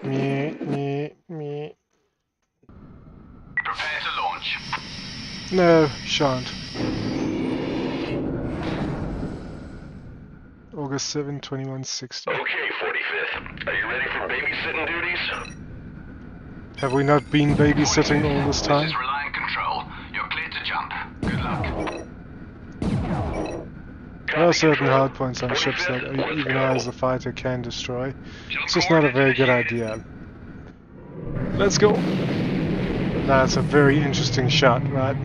Me. Prepare to launch. No, shan't. August 7, 2160. Okay, 45th. Are you ready for babysitting duties? Have we not been babysitting all this time? This is Reliant Control. You're cleared to jump. Good luck. There are certain hard points on ships that even I as the fighter can destroy. It's just not a very good idea. Let's go! That's a very interesting shot, right?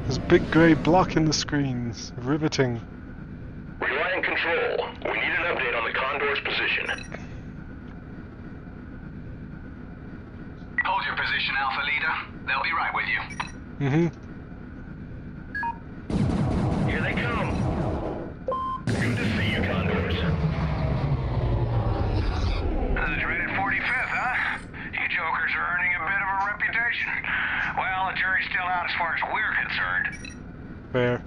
There's a big grey block in the screens. Riveting. Reliant Control. We need an update on the Condor's position. Hold your position, Alpha Leader. They'll be right with you. Here they come. Good to see you, Condors. The dreaded 45th, huh? You jokers are earning a bit of a reputation. Well, the jury's still out as far as we're concerned. Fair.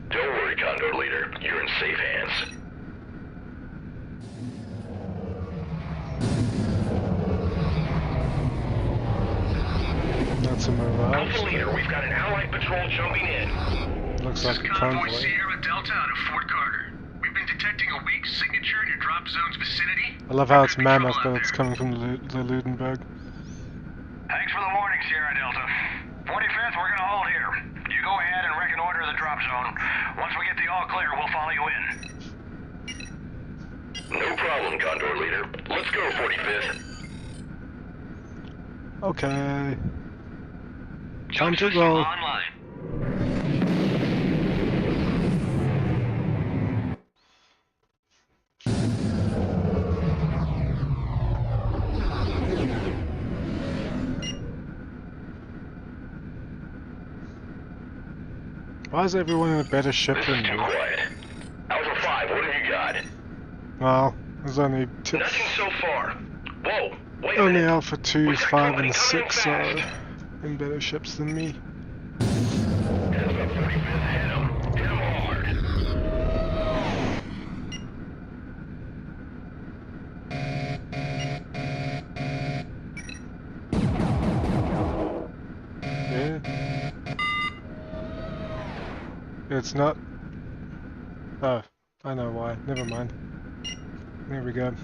Don't worry, Condor Leader. You're in safe hands. That's a mirage. Alpha Leader, we've got an allied patrol jumping in. Looks like a convoy. Sierra Delta out of Fort Carter. We've been detecting a weak signature in your drop zone's vicinity. I love how it's mammoth, but it's coming from the Ludenberg. Thanks for the warning, Sierra Delta. 45th, we're gonna hold here. You go ahead and reconnoiter the drop zone. Once we get the all clear, we'll follow you in. No problem, Condor Leader. Let's go, 45th. Okay. Time to go. Online. Why is everyone in a better ship than me? Quiet. Alpha 5, what have you got? Well, there's only two. Nothing so far. Whoa, wait a Only minute. Alpha 2, 5, and 6 are fast. in better ships than me. Alpha 45th, hit him. Hit him hard. Yeah. It's not. Oh, I know why. Never mind. There we go.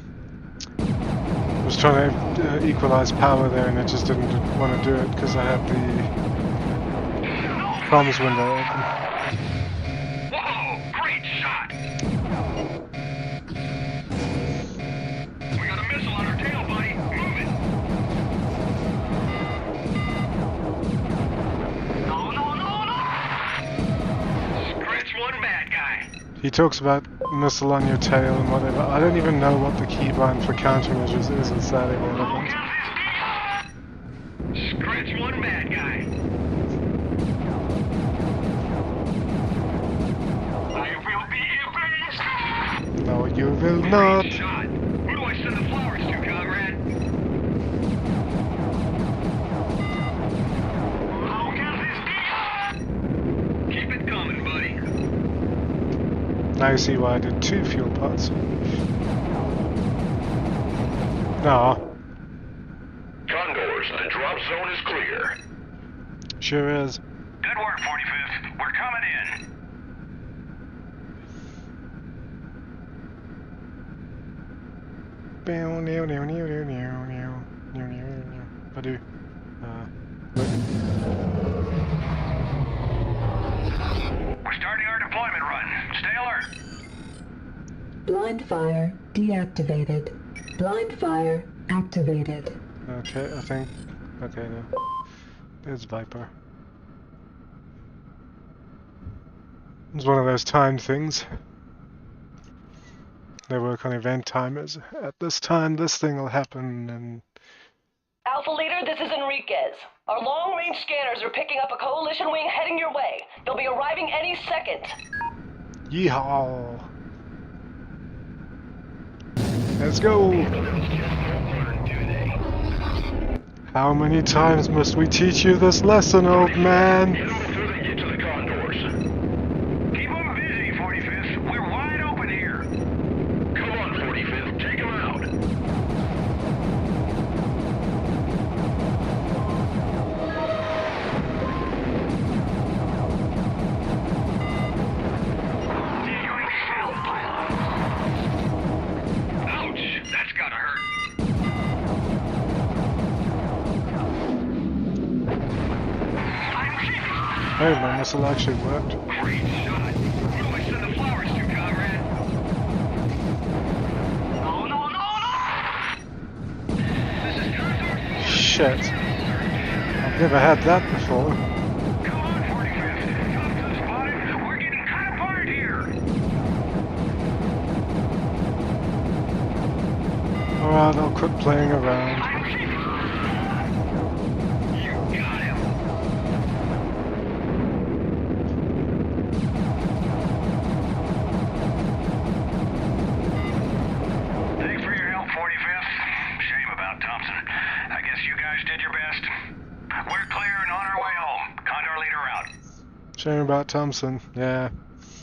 I was trying to equalize power there, and I just didn't want to do it because I had the comms window open. Whoa, great shot! We got a missile on our tail, buddy. Move it! Scratch one bad guy. He talks about missile on your tail and whatever. I don't even know what the keybind for countermeasures is. Is that irrelevant? Scratch one bad guy. I will be erased. No, you will not. Shot. Who do I send the flowers to, Conrad? Keep it coming, buddy. Now you see why I did 2 fuel pods. No, Condors, the drop zone is clear. sure is. Good work, 45th. We're coming in. Badoo. We're starting our deployment run. Stay alert. Blind fire deactivated. Blind fire activated. Okay, I think. Okay, no. There's Viper. It's one of those timed things. They work on event timers. At this time, this thing will happen, and Alpha Leader, this is Enriquez. Our long-range scanners are picking up a coalition wing heading your way. They'll be arriving any second. yeehaw! Let's go! How many times must we teach you this lesson, old man? Keep them busy, 45th. We're wide open here. Come on, 45th, take him out. Ouch, that's gotta hurt. Hey, my missile actually worked. Great shot. Who do I send the flowers to, Conrad? No! This is Condor. Shit. I've never had that before. Come on, 45th. Top spotted. We're getting cut apart here. Now they'll quit playing around. Thanks for your help, 45th. Shame about Thompson. I guess you guys did your best. We're clear and on our way home. Condor leader out. Shame about Thompson, yeah.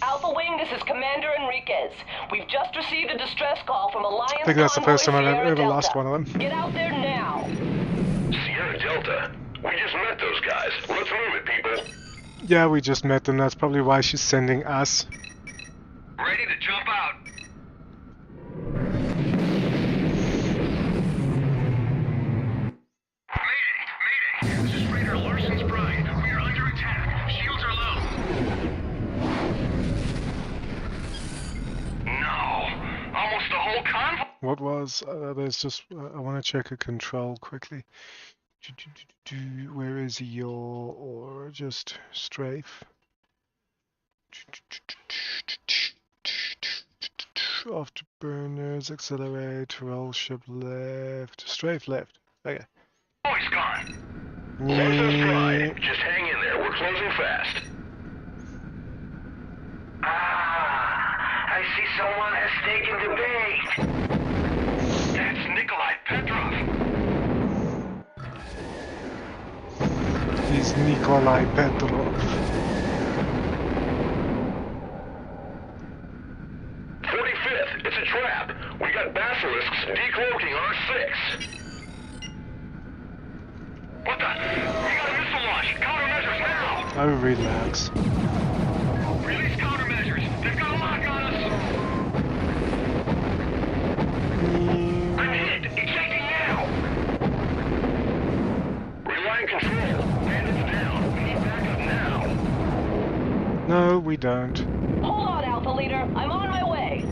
Alpha Wing, this is Commander Enriquez. We've just received a distress call from Alliance I think that's the Convoy first time I've Sierra ever Delta. lost one of them. Get out there now. Sierra Delta? We just met those guys. Let's move it, people. Yeah, we just met them. That's probably why she's sending us. Ready to jump out. Mayday! This is Raider Larson's Bride. We are under attack. Shields are low. No. Almost the whole convoy. What was? There's just. I want to check a control quickly. Where is your or just strafe? Afterburners, accelerate, roll ship left, strafe left. Okay. Boy's gone. Larson's Pride. Just hang in there. We're closing fast. I see someone has taken the bait. That's Nikolai Petrov. He's Nikolai Petrov. 45th, it's a trap. We got basilisks decloaking R6. What the? We got a missile launch. Countermeasures now. Oh, relax. Release countermeasures. They've got a lock on us. I'm hit. Ejecting now. Reline control. Bandits down. We need backup now. No, we don't. Hold on, Alpha Leader. I'm on my way.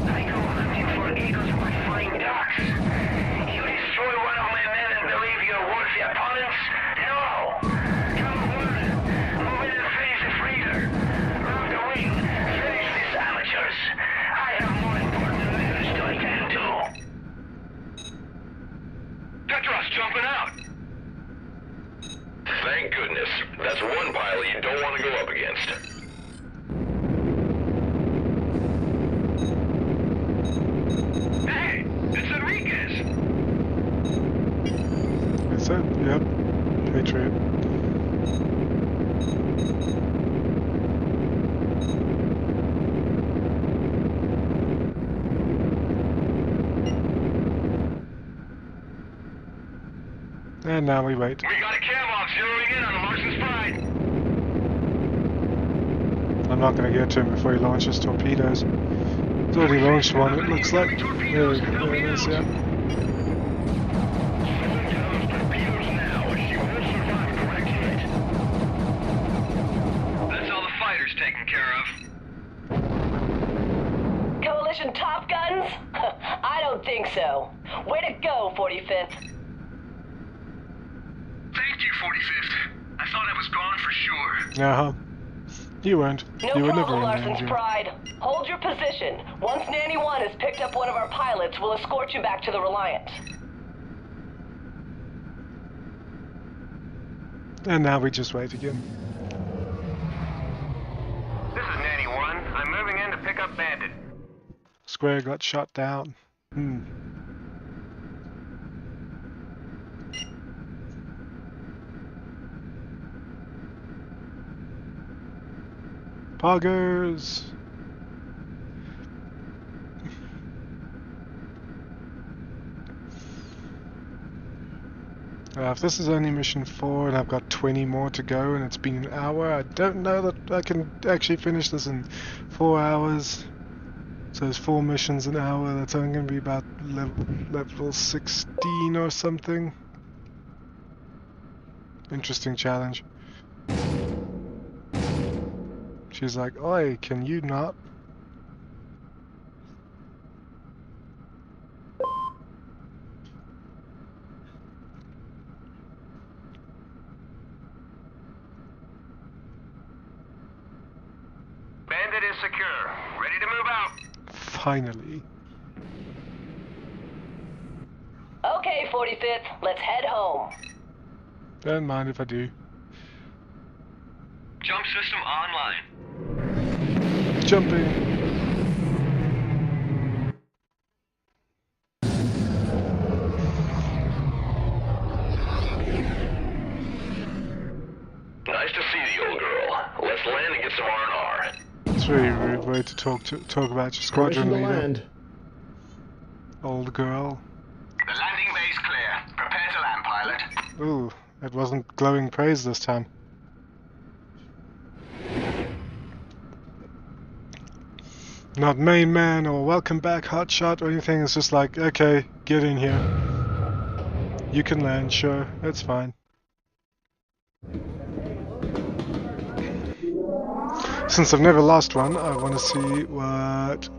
I go hunting for eagles with flying ducks. You destroy one of my men and believe you're worth the opponents? No. Come on. Move in and finish the freighter. Move the wing. Finish these amateurs. I have more important matters to attend to. Petrov's jumping out. Thank goodness. That's one pilot you don't want to go up against. Hey, it's Enriquez. That's it. Yep. Patriot. And now we wait. We got a cam off zeroing in on the Larson's Pride. I'm not going to get to him before he launches torpedoes. He's already launched one, it looks like. There it is, yeah. That's all the fighters taken care of. Coalition Top Guns? I don't think so. Way to go, 45th. Thank you, 45th. I thought I was gone for sure. Uh-huh. You weren't. No You were never problem, in Larson's danger. Pride. Hold your position. Once Nanny One has picked up one of our pilots, we'll escort you back to the Reliant. And now we just wait again. This is Nanny One. I'm moving in to pick up Bandit. Square got shot down. Poggers! If this is only mission 4 and I've got 20 more to go and it's been an hour, I don't know that I can actually finish this in 4 hours. So there's 4 missions an hour, that's only going to be about level 16 or something. Interesting challenge. She's like, oi, can you not? Bandit is secure. Ready to move out. Finally. Okay, 45th, let's head home. Don't mind if I do. Jump system online. Jumping. Nice to see the old girl. Let's land and get some R&R. It's a really rude way to talk about your squadron Permission to leader. land. Old girl. The landing bay's clear. Prepare to land, pilot. Ooh, it wasn't glowing praise this time. Not main man or welcome back hotshot or anything. It's just like, okay, get in here. You can land, sure, that's fine. Since I've never lost one, I want to see what...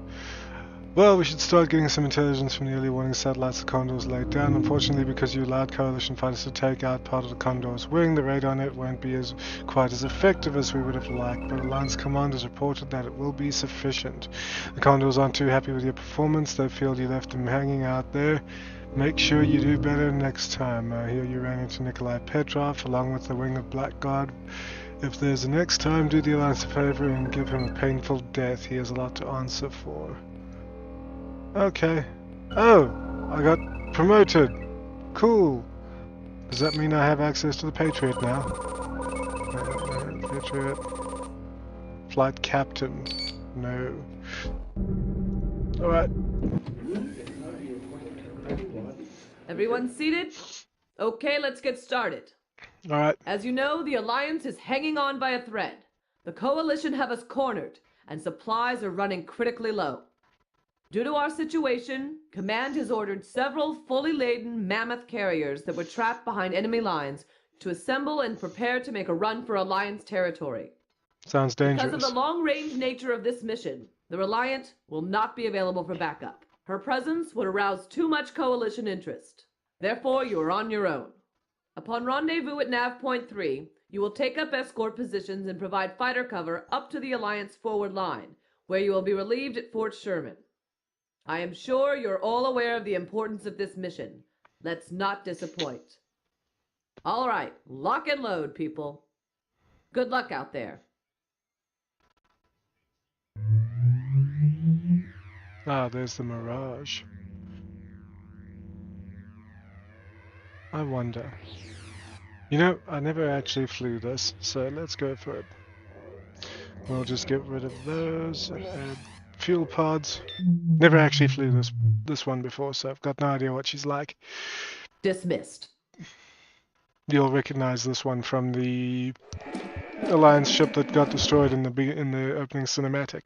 Well, we should start getting some intelligence from the early warning satellites the Condors laid down. Unfortunately, because you allowed Coalition fighters to take out part of the Condors' wing, the radar net won't be quite as effective as we would have liked, but Alliance commanders reported that it will be sufficient. The Condors aren't too happy with your performance. They feel you left them hanging out there. Make sure you do better next time. I hear you ran into Nikolai Petrov along with the wing of Blackguard. If there's a next time, do the Alliance a favor and give him a painful death. He has a lot to answer for. Okay. Oh, I got promoted. Cool. Does that mean I have access to the Patriot now? Patriot. Flight captain. No. Alright. Everyone seated? Okay, let's get started. Alright. As you know, the Alliance is hanging on by a thread. The Coalition have us cornered, and supplies are running critically low. Due to our situation, Command has ordered several fully laden mammoth carriers that were trapped behind enemy lines to assemble and prepare to make a run for Alliance territory. Sounds dangerous. Because of the long-range nature of this mission, the Reliant will not be available for backup. Her presence would arouse too much Coalition interest. Therefore, you are on your own. Upon rendezvous at Nav Point 3, you will take up escort positions and provide fighter cover up to the Alliance forward line, where you will be relieved at Fort Sherman. I am sure you're all aware of the importance of this mission. Let's not disappoint. All right, lock and load, people. Good luck out there. Ah, there's the Mirage. I wonder. You know, I never actually flew this, so let's go for it. We'll just get rid of those and add fuel pods. Never actually flew this one before, so I've got no idea what she's like. Dismissed. You'll recognize this one from the Alliance ship that got destroyed in the opening cinematic.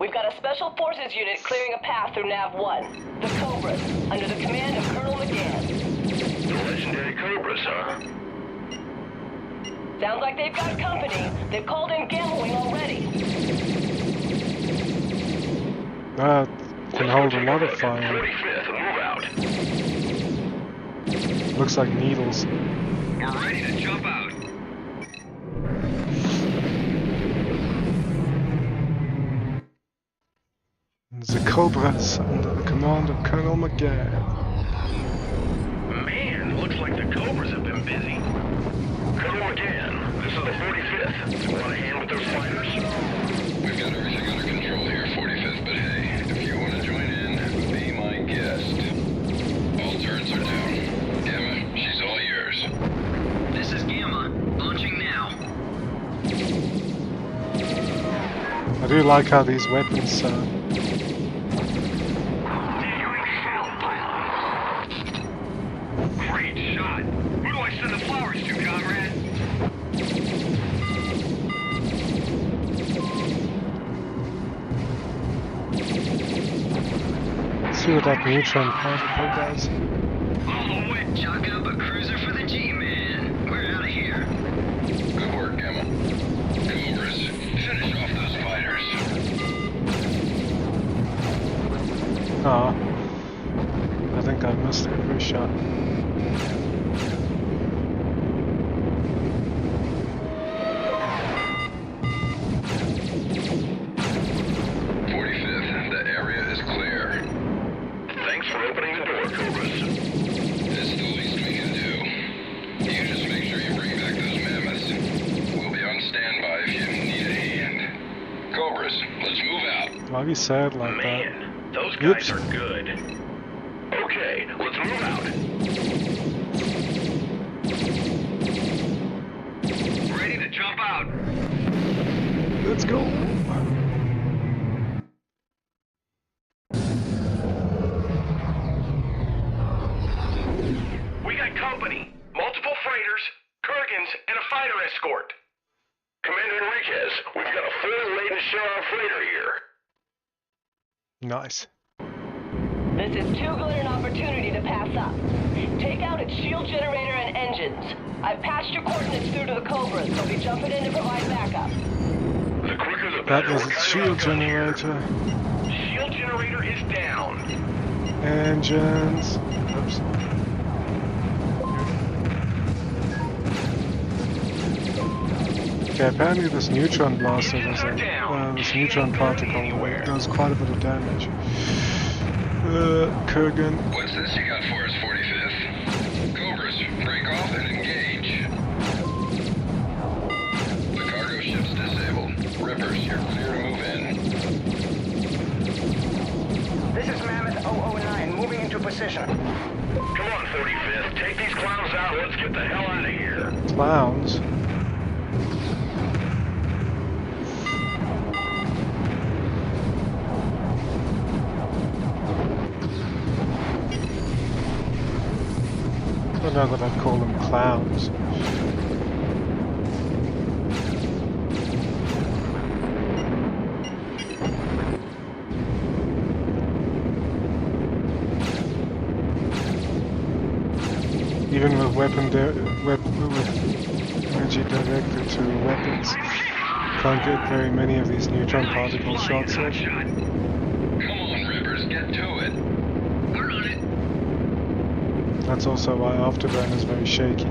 We've got a Special Forces unit clearing a path through Nav 1. The Cobras, under the command of Colonel McGann. The legendary Cobras, huh? Sounds like they've got company. They've called in Gamma Wing already. That can hold a lot of fire. 45th, move out. Looks like needles. We're ready to jump out. The Cobras under the command of Colonel McGann. Man, looks like the Cobras have been busy. Colonel McGann, this is the 45th. You want a hand with those fighters? We've got everything under control here, 45th, but hey, if you want to join in, be my guest. All turrets are down. Gamma, she's all yours. This is Gamma, launching now. I do like how these weapons Great shot. Who do I send the flowers to, comrade? let's see what that neutron particle does. All the way. Chalk up a cruiser for the G-Man. We're out of here. Good work, Gamma. Cobras, finish off those fighters. Ah, I think I missed every shot. Why do you say it like that? Man, those guys are good. Okay, let's move out. Ready to jump out. Let's go. We got company. Multiple freighters, Kurgans, and a fighter escort. Commander Enriquez, we've got a full laden Sharon freighter here. Nice. This is too good an opportunity to pass up. Take out its shield generator and engines. I've patched your coordinates through to the Cobras. They'll be jumping in to provide backup. The quicker the That better. was its shield generator. Shield generator is down. Engines. Oops. Okay, apparently this neutron blaster does this neutron particle does quite a bit of damage. Kurgan. What's this you got for us, 45th? Cobras, break off and engage. The cargo ship's disabled. Rippers, you're clear to move in. This is Mammoth 009, moving into position. Come on, 45th. Take these clowns out. Let's get the hell out of here. Clowns? I don't know that I'd call them clowns. Even with with energy directed to weapons, can't get very many of these neutron particle shots off. Come on, Rippers, get to it. That's also why Afterburn is very shaky.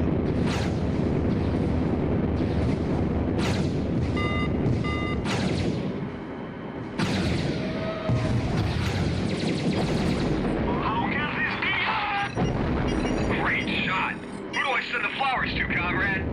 Great shot. Who do I send the flowers to, comrade?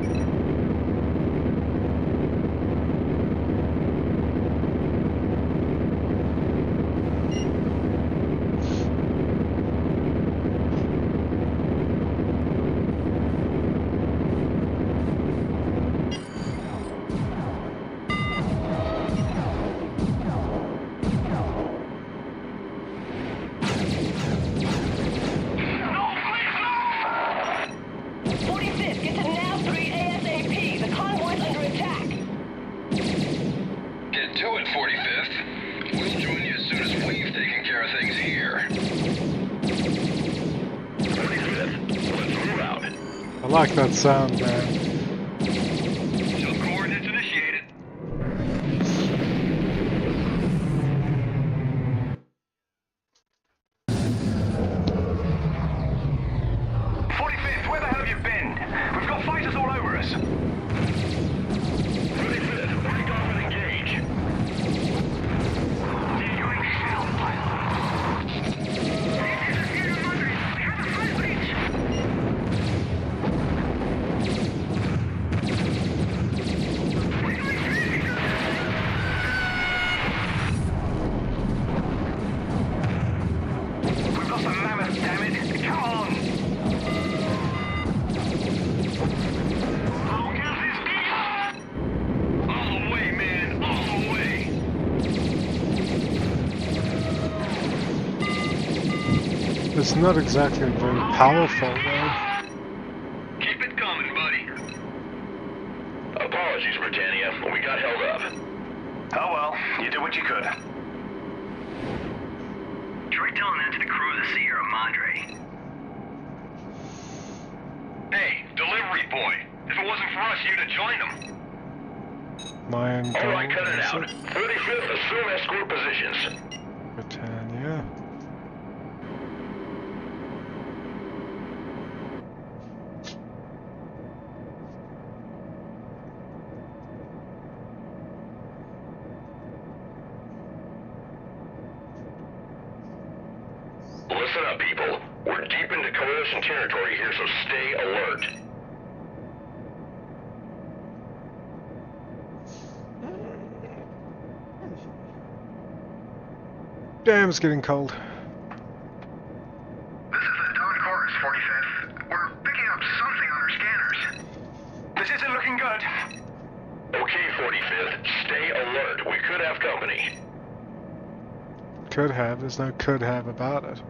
I like that sound, man. Jump coordinates initiated. Where the hell have you been? We've got fighters all over us. 45th, break off and engage. We've got some mammoths, damn it. Come on. All the way, man. All the way. It's not exactly very powerful, though. Keep it coming, buddy. Apologies, Britannia. We got held up. Oh well, you did what you could. Try telling that to the crew of the Sierra Madre. Hey, delivery boy. If it wasn't for us, you'd have joined them. Mine All right, cut it is out. 35th, assume escort positions. Britannia. Listen up, people. We're deep into Coalition territory here, so stay alert. Damn, it's getting cold. This is the Dawn Chorus, 45th. We're picking up something on our scanners. This isn't looking good. Okay, 45th. Stay alert. We could have company. Could have. There's no could have about it.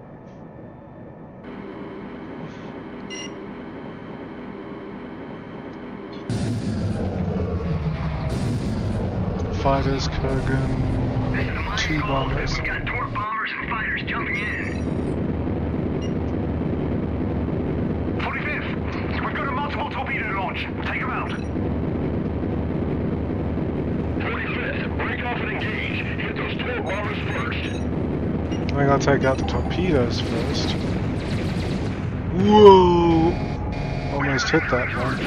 Fighters, Kurgan, 2 bombers. We got torp bombers and fighters jumping in. 45th, we've got a multiple torpedo launch. Take them out. 45th, break off and engage. Hit those torp bombers first. I think I'll take out the torpedoes first. Whoa! Almost hit that one.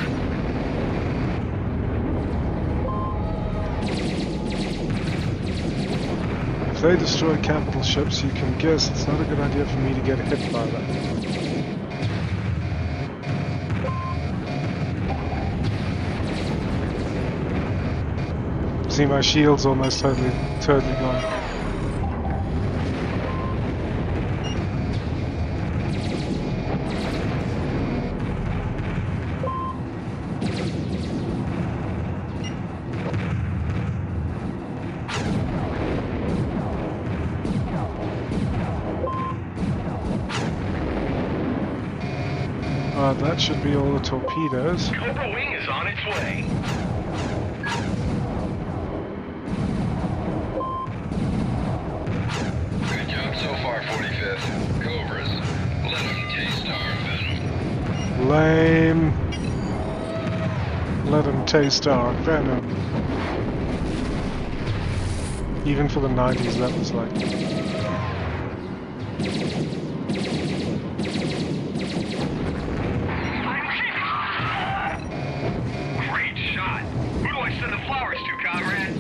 If they destroy capital ships, you can guess it's not a good idea for me to get hit by them. See, my shield's almost totally gone. That should be all the torpedoes. Cobra Wing is on its way. Good job so far, 45th. Cobras, let them taste our venom. Lame. Let them taste our venom. Even for the 90s, that was like... Send the flowers to, comrade.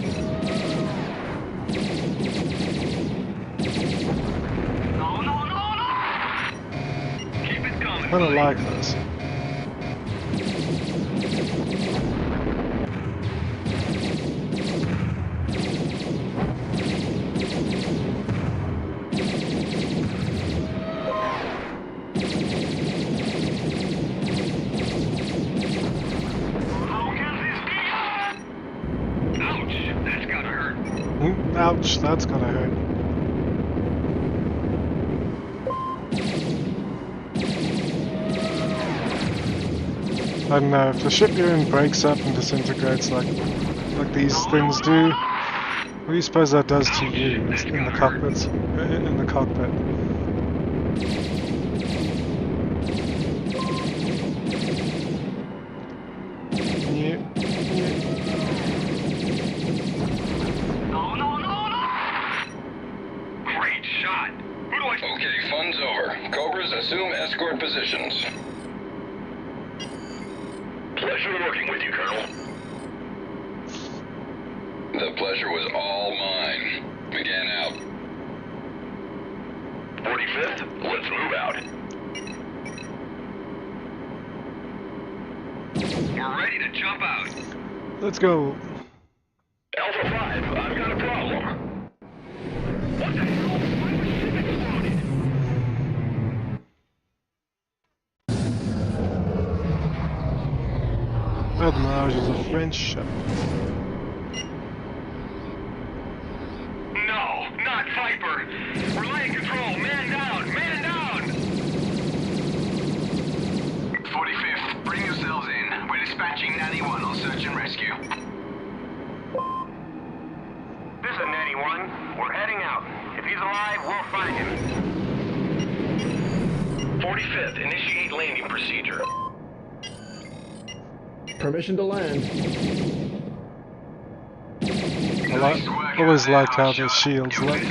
No. Keep it coming. I don't like this. Ouch, that's gonna hurt. I don't know, if the ship you're in breaks up and disintegrates like these things do, what do you suppose that does to you in the cockpits? In the cockpit? Okay, fun's over. Cobras, assume escort positions. Pleasure working with you, Colonel. The pleasure was all mine. McGann out. 45th, let's move out. We're ready to jump out. Let's go. Alpha 5, I've got a problem. What the hell? Why was ship exploded? Oh, the Mirage is a French ship. No, not Viper. Relay control, man down, man down! 45th, bring yourselves in. We're dispatching Nanny 1 on search and rescue. This is Nanny 1. We're heading out. If he's alive, we'll find him. 45th, initiate landing procedure. Permission to land. I always liked how the shields look.